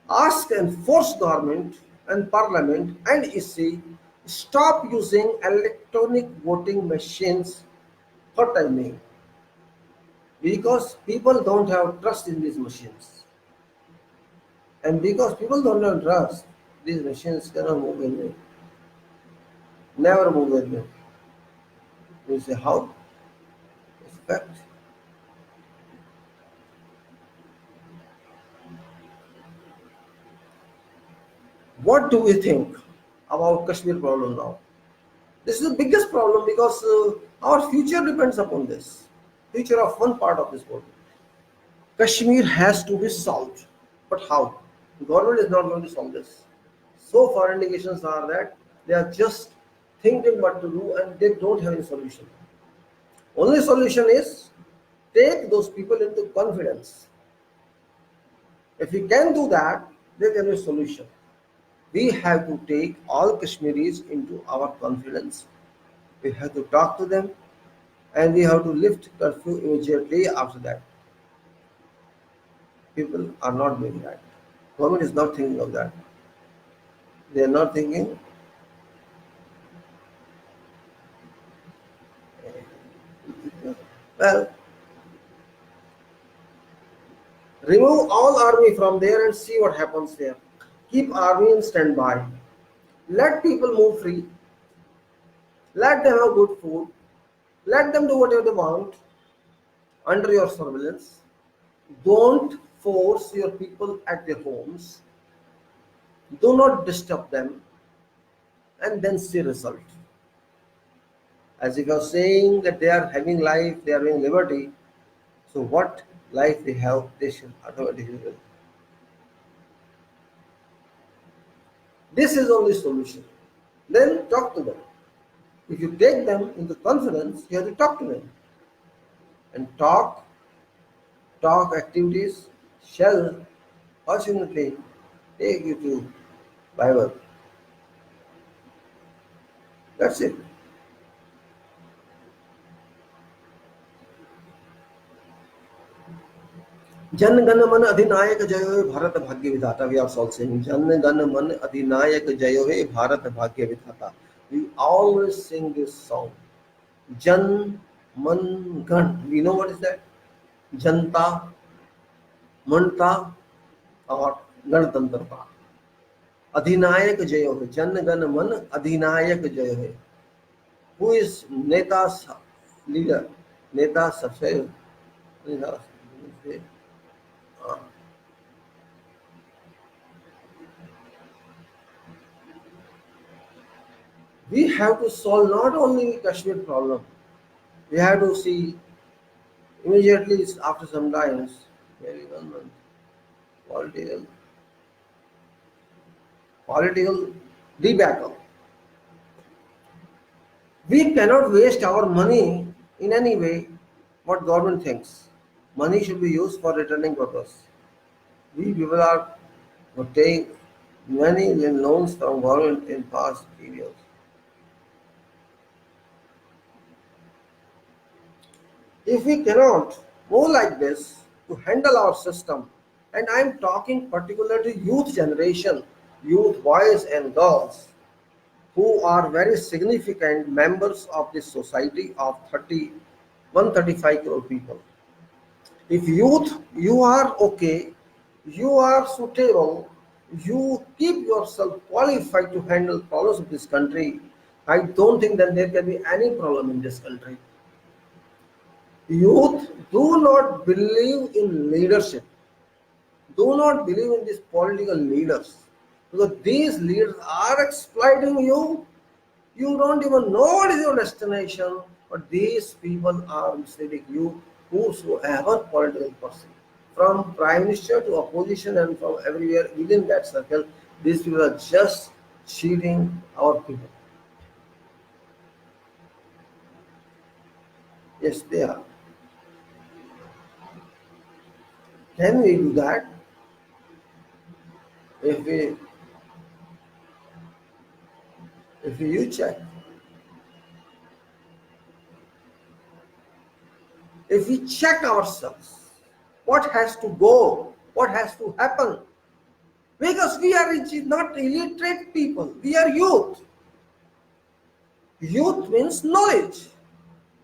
ask and force government and parliament and EC Stop using electronic voting machines for timing because people don't have trust in these machines. And because people don't have trust, these machines cannot move anyway. Never move anyway. You say, how? It's fact. What do we think about Kashmir problem now? This is the biggest problem because our future depends upon this. Future of one part of this world. Kashmir has to be solved. But how? The government is not going to solve this. So far indications are that they are just thinking what to do and they don't have any solution. Only solution is take those people into confidence. If we can do that, there can be a solution. We have to take all Kashmiris into our confidence. We have to talk to them and we have to lift curfew immediately after that. People are not doing that. Government is not thinking of that. They are not thinking. Well, remove all army from there and see what happens there. Keep army in standby. Let people move free. Let them have good food. Let them do whatever they want under your surveillance. Don't force your people at their homes. Do not disturb them and then see result. As if you're saying that they are having life, they are having liberty. So what life they have, they should automatically live. This is only solution. Then talk to them. If you take them into confidence, you have to talk to them. And talk activities shall fortunately take you to Bible. That's it. Jana Gana मन अधिनायक जय हे भारत भाग्य विधाता. We are also saying Jana Gana मन अधिनायक जय हे भारत भाग्य विधाता. We always sing this song. Jan man gan. We know what is that? Janta, Manta, or Ganatantrata. Adhinayak Jayo. Jan Gan Man Adhinayak Jayo. Who is Neta's leader? Neta Safel. We have to solve not only Kashmir problem. We have to see immediately after some times, maybe 1 month, political debacle. We cannot waste our money in any way what government thinks. Money should be used for returning purpose. We people are taking many loans from government in past periods. If we cannot move like this to handle our system, and I am talking particularly youth generation, youth boys and girls, who are very significant members of this society of 135 crore people. If youth, you are okay, you are suitable, you keep yourself qualified to handle problems of this country, I don't think that there can be any problem in this country. Youth do not believe in leadership. Do not believe in these political leaders. Because these leaders are exploiting you. You don't even know what is your destination. But these people are misleading you, whosoever political person. From prime minister to opposition and from everywhere within that circle, these people are just cheating our people. Yes, they are. Can we do that? If we you check, if we check ourselves, what has to go, what has to happen, because we are not illiterate people, we are youth. Youth means knowledge.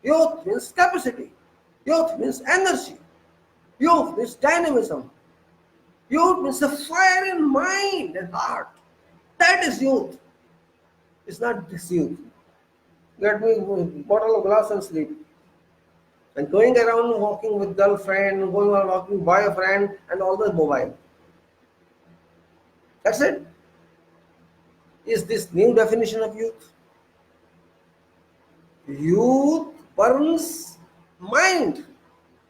Youth means capacity. Youth means energy. Youth means dynamism. Youth means a fire in mind and heart. That is youth. It's not this youth. Let me bottle of glass and sleep. And going around walking with girlfriend, going around walking boyfriend, and always mobile. That's it. Is this new definition of youth? Youth burns mind.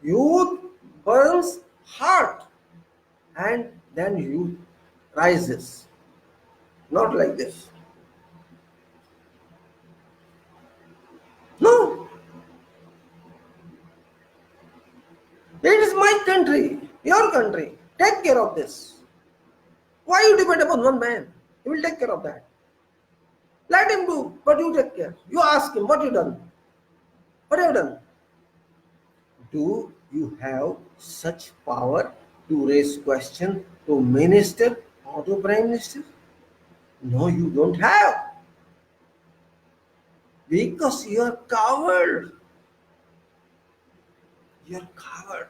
Youth burns heart. And then youth rises. Not like this. No. It is my country, your country. Take care of this. Why you depend upon one man? He will take care of that. Let him do, but you take care. You ask him, what you done? What have you done? Do you have such power to raise question to minister or to prime minister? No, you don't have. Because you are coward. You are coward.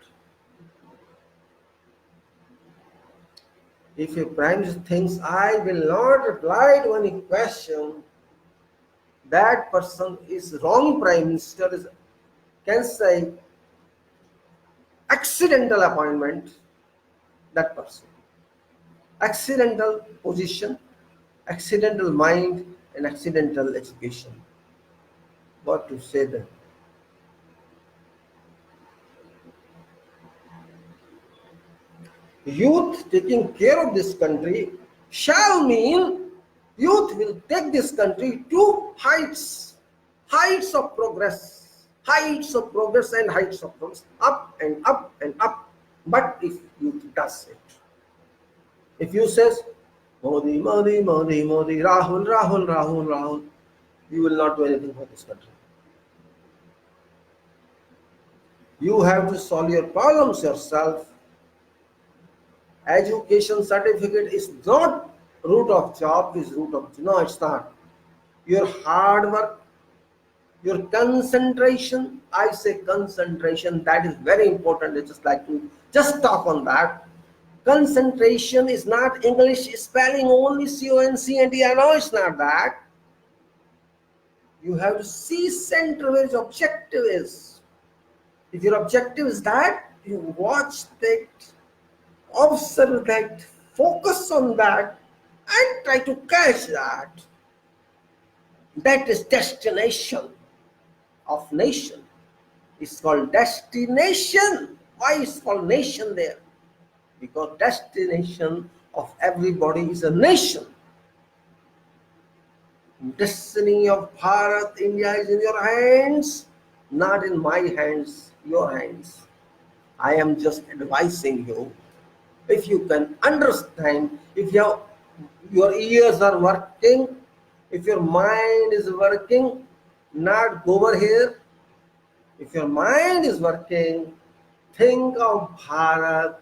If a prime minister thinks I will not reply to any question, that person is wrong. Prime minister can say accidental appointment, that person. Accidental position, accidental mind, and accidental education. What to say then? Youth taking care of this country shall mean youth will take this country to heights of progress, and heights of progress, up and up and up. But if youth does it, if you says Modi, Modi, Modi, Modi, Rahul, Rahul, Rahul, Rahul, you will not do anything for this country. You have to solve your problems yourself. Education certificate is not root of job, is root of, no, it's not. Your hard work, your concentration, I say concentration, that is very important. I just like to just talk on that. Concentration is not English spelling only C-O-N-C-E-N-T. I know it's not that. You have to see center where your objective is. If your objective is that, you watch that, observe that, focus on that, and try to catch that. That is destination of nation. It's called destination. Why is it called nation there? Because destination of everybody is a nation. Destiny of Bharat, India is in your hands, not in my hands, your hands. I am just advising you. If you can understand, if your ears are working, if your mind is working, not go over here. If your mind is working, think of Bharat,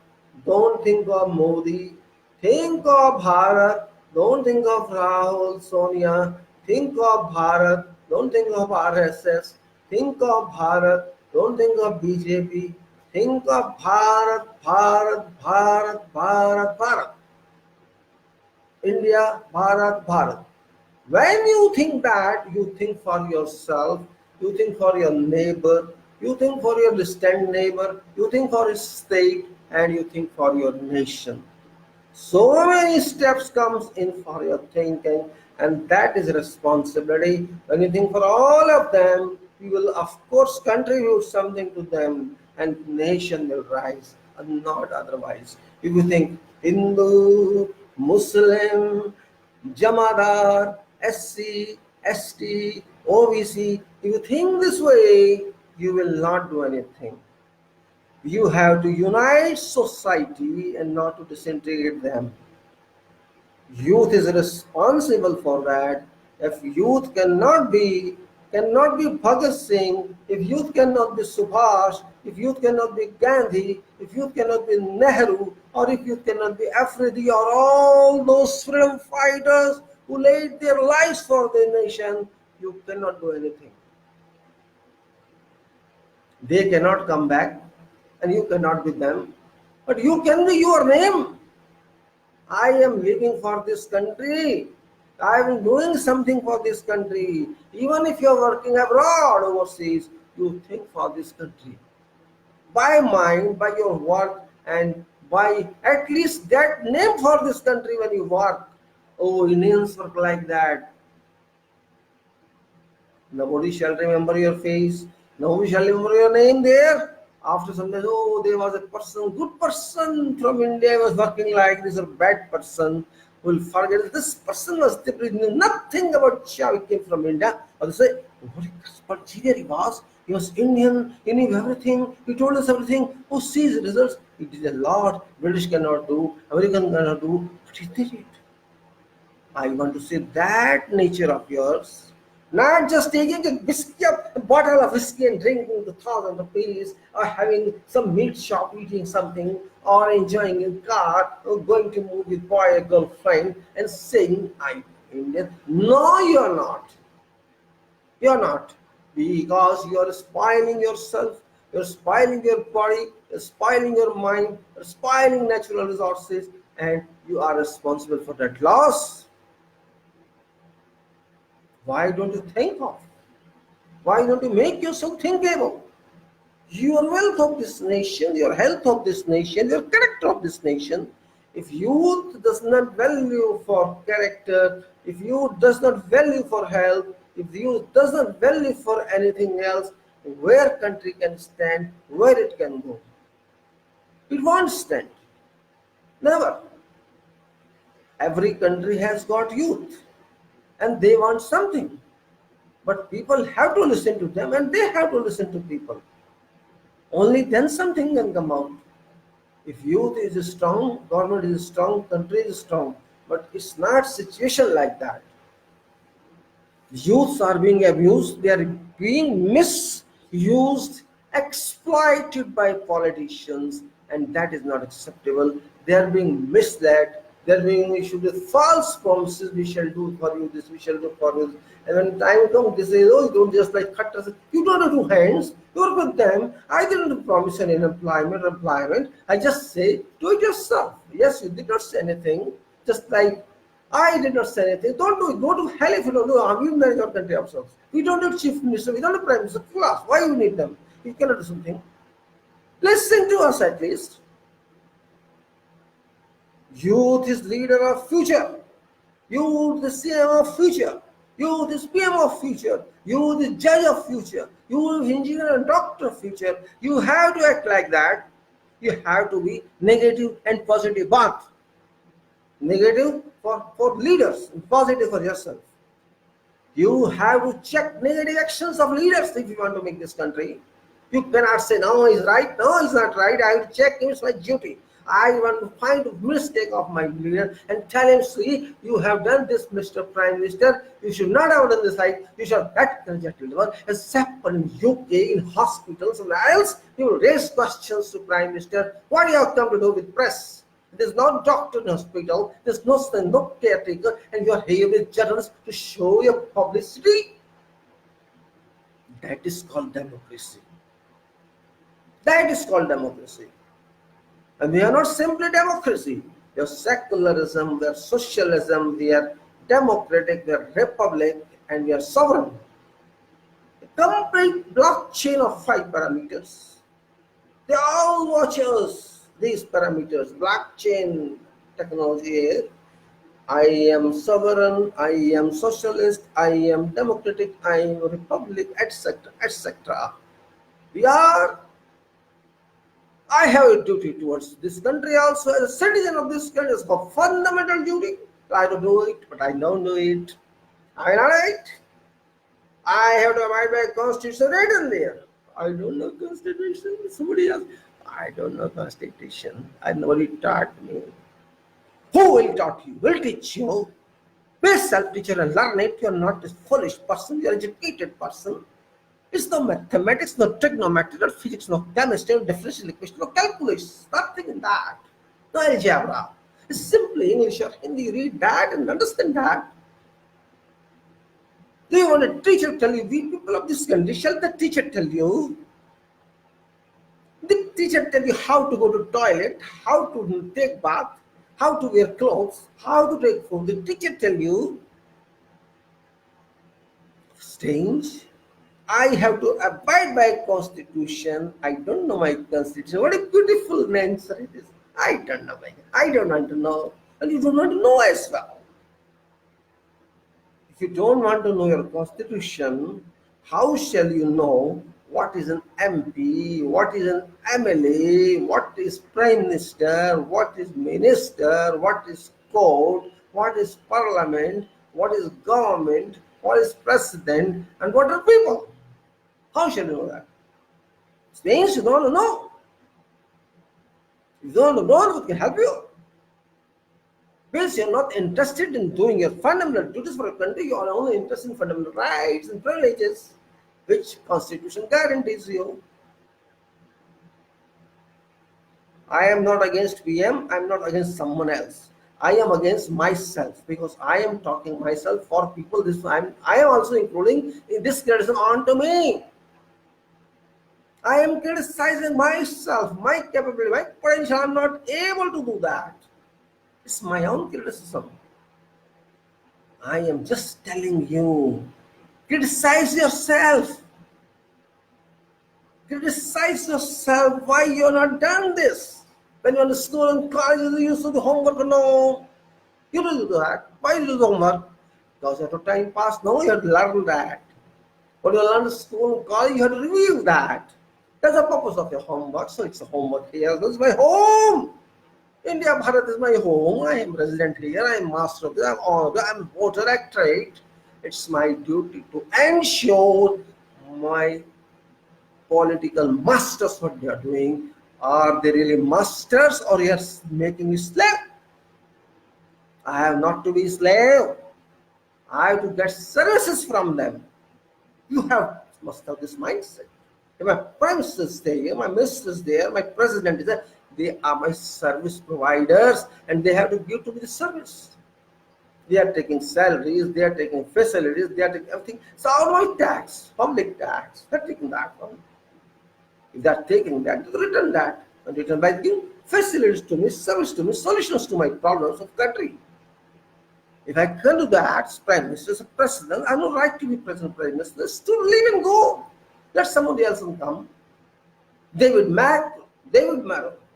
don't think of Modi. Think of Bharat, don't think of Rahul, Sonia. Think of Bharat, don't think of RSS. Think of Bharat, don't think of BJP. Think of Bharat, Bharat, Bharat, Bharat, Bharat. India, Bharat, Bharat. When you think that, you think for yourself, you think for your neighbor, you think for your distant neighbor, you think for your state, and you think for your nation. So many steps comes in for your thinking, and that is responsibility. When you think for all of them, you will of course contribute something to them, and nation will rise, and not otherwise. If you think Hindu, Muslim, Jamadar, SC, ST, OBC, if you think this way, you will not do anything. You have to unite society and not to disintegrate them. Youth is responsible for that. If youth cannot be Bhagat Singh, if youth cannot be Subhash, if youth cannot be Gandhi, if youth cannot be Nehru, or if youth cannot be Afridi, or all those freedom fighters who laid their lives for their nation, you cannot do anything. They cannot come back and you cannot be them. But you can be your name. I am living for this country. I am doing something for this country. Even if you are working abroad, overseas, you think for this country. By mind, by your work, and by at least that name for this country when you work. Oh, Indians work like that. Nobody shall remember your face. Nobody shall remember your name there. After some time, oh, there was a person, good person from India was working like this, or bad person will forget this person was knew nothing about how he came from India. Or they say, what a engineer he was. He was Indian, he knew everything, he told us everything. Oh, see his results. He did a lot. British cannot do, American cannot do, but he did it. I want to say that nature of yours, not just taking a bottle of whiskey and drinking the thousands of pills, or having some meat shop eating something, or enjoying in car, or going to move with boy or girlfriend and saying, I'm Indian. No, you're not. You're not. Because you're spoiling yourself, you're spoiling your body, you're spoiling your mind, you're spoiling natural resources, and you are responsible for that loss. Why don't you think of? Why don't you make yourself thinkable? Your wealth of this nation, your health of this nation, your character of this nation. If youth does not value for character, if youth does not value for health, if youth does not value for anything else, where country can stand, where it can go? It won't stand. Never. Every country has got youth and they want something. But people have to listen to them and they have to listen to people. Only then something can come out. If youth is strong, government is strong, country is strong. But it's not situation like that. Youths are being abused, they are being misused, exploited by politicians, and that is not acceptable. They are being misled, they are being issued with false promises, we shall do for you this, we shall do for you. And when time comes, they say, oh, you don't just like cut us. You don't have two hands, you work with them. I didn't promise any employment. I just say, do it yourself. Yes, you did not say anything, just like I did not say anything. Don't do it. Go to hell if you don't do it. We manage our country ourselves. We don't need chief minister. We don't need prime minister. Class. Why you need them? You cannot do something. Listen to us at least. Youth is leader of future. Youth is CM of future. Youth is PM of future. Youth is judge of future. Youth is engineer and doctor of future. You have to act like that. You have to be negative and positive both. Negative for leaders and positive for yourself. You have to check negative actions of leaders if you want to make this country. You cannot say, no, he's right, no, he's not right. I will check him, it's my duty. I want to find a mistake of my leader and tell him, see, you have done this, Mr. Prime Minister. You should not have done this right. You should have that conjunctive level. Except in UK, in hospitals, and else, you will raise questions to Prime Minister. What do you have come to do with press? There's no doctor in hospital, there's no caretaker, and you're here with journalists to show your publicity. That is called democracy. That is called democracy. And we are not simply democracy. We are secularism, we are socialism, we are democratic, we are republic, and we are sovereign. A complete blockchain of 5 parameters. They all watch us. These parameters, blockchain technology, I am sovereign, I am socialist, I am democratic, I am republic, etc., etc. I have a duty towards this country also as a citizen of this country. It's a fundamental duty. I don't do it, but I don't do it. I know it. I have to abide by constitution written there. I don't know constitution. Somebody else. I don't know constitution. Nobody taught me. Who will taught you? Will teach you. Be self-teacher and learn it. You're not a foolish person. You're an educated person. It's no mathematics, no trigonometry, no physics, no chemistry, no differential equation, no calculus. Nothing in that. No algebra. It's simply English or Hindi. Read that and understand that. Do you want a teacher tell you, we people of this country, shall the teacher tell you? The teacher tell you how to go to toilet, how to take bath, how to wear clothes, how to take food. The teacher tell you. Strange. I have to abide by constitution. I don't know my constitution. What a beautiful answer it is. I don't know. I don't want to know. And you don't want to know as well. If you don't want to know your constitution, how shall you know what is an MP, what is an MLA, what is prime minister, what is minister, what is court, what is parliament, what is government, what is president, and what are people? How shall you know that? It means you don't know. You don't know who can help you. Because you're not interested in doing your fundamental duties for a country, you are only interested in fundamental rights and privileges, which Constitution guarantees you. I am not against PM, I am not against someone else. I am against myself, because I am talking myself for people. I am also including this criticism onto me. I am criticizing myself, my capability, my potential. I am not able to do that. It's my own criticism. I am just telling you, criticize yourself. Criticize yourself why you are not done this. When you're in school and college, you used to do homework. No, you don't do that. Why do you do the homework? Because you have to time pass. No, you have to learn that. When you learn in school and college, you have to review that. That's the purpose of your homework. So it's a homework here. This is my home. India-Bharat is my home. I am resident here. I am master of this. I am voter electorate. It's my duty to ensure my political masters, what they are doing. Are they really masters, or you are making me slave? I have not to be slave. I have to get services from them. You must have this mindset. If my prime minister is there, my minister is there, my president is there, they are my service providers, and they have to give to me the service. They are taking salaries, they are taking facilities, they are taking everything. So out of my tax, public tax, they are taking that from me. If they are taking that, they return that. And return by giving facilities to me, service to me, solutions to my problems of country. If I can do that as prime minister, as a president, I have no right to be president, prime minister. To leave and go. Let somebody else come. David Mack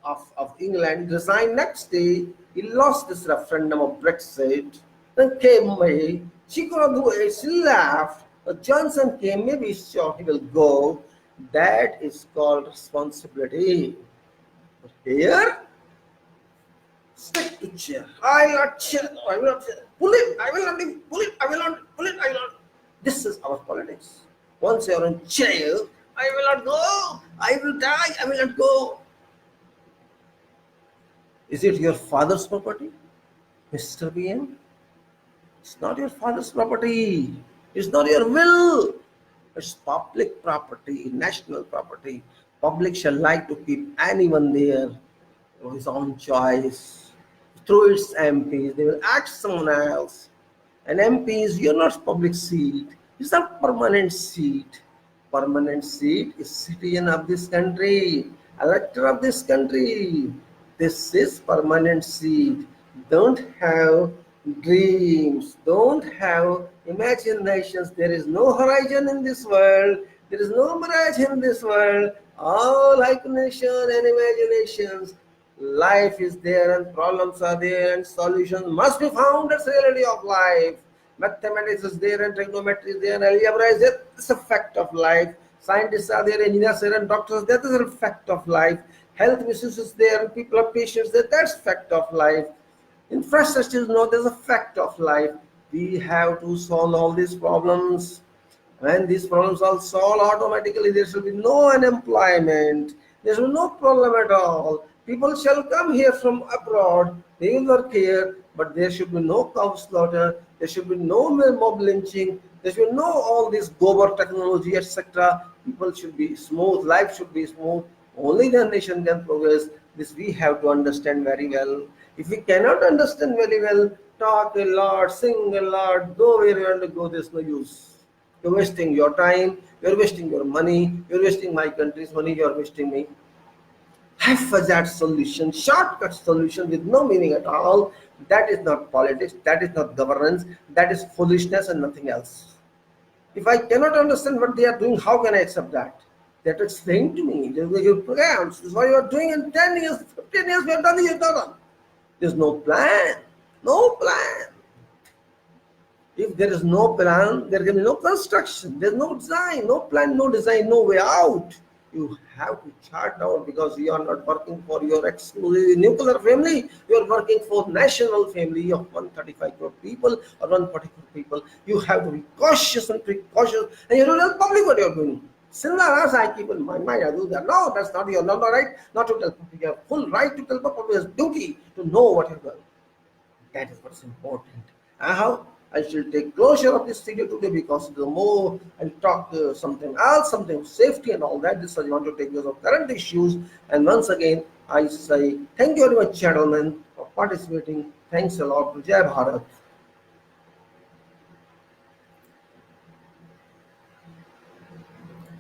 of England resigned next day. He lost this referendum of Brexit. Then came May. She could not do it. She left. Johnson came. Maybe sure he will go. That is called responsibility. But here, stick to chair. I will not chair. I will not chair. Pull it. I will not leave. Pull it. I will not. Pull it. I will not. This is our politics. Once you are in chair, I will not go. I will die. I will not go. Is it your father's property, Mr. PM? It's not your father's property. It's not your will. It's public property, national property. Public shall like to keep anyone there of his own choice. Through its MPs, they will ask someone else. An MP is you're not public seat. It's a permanent seat. Permanent seat is citizen of this country, elector of this country. This is permanent seat. Don't have dreams. Don't have imaginations. There is no horizon in this world. There is no mirage in this world. All hallucination and imaginations. Life is there and problems are there and solutions must be found. That's the reality of life. Mathematics is there and trigonometry is there and algebra is there. It's a fact of life. Scientists are there, engineers are there, and doctors are there. That is a fact of life. Health misuse is there and people are patients there. That's fact of life. Infrastructure is no, there's a fact of life. We have to solve all these problems. When these problems are solved, automatically there shall be no unemployment. There shall be no problem at all. People shall come here from abroad. They will work here, but there should be no cow slaughter. There should be no mob lynching. There should be no all this gobar technology, etc. People should be smooth. Life should be smooth. Only the nation can progress. This we have to understand very well. If we cannot understand very well, talk a lot, sing a lot, go where you want to go, there's no use. You're wasting your time, you're wasting your money, you're wasting my country's money, you're wasting me. Haphazard solution, shortcut solution with no meaning at all. That is not politics, that is not governance, that is foolishness and nothing else. If I cannot understand what they are doing, how can I accept that? They have to explain to me. They will give programs. This is what you are doing in 10 years, 15 years, we have done this, you have done. There's no plan. No plan. If there is no plan, there can be no construction. There's no design, no plan, no design, no way out. You have to chart out, because you are not working for your exclusive nuclear family. You are working for national family of 135 crore people or 140 crore people. You have to be cautious and precautious, and you don't tell public what you are doing. Similar as I keep in my mind, I do that. No, that's not your number, right? Not to tell public. You have full right to tell public. It's duty to know what you're doing. That is what's important. How I shall take closure of this video today, because the more I'll talk something else, something safety and all that. This I want to take because of current issues. And once again, I say thank you very much, gentlemen, for participating. Thanks a lot. Jai Bharat.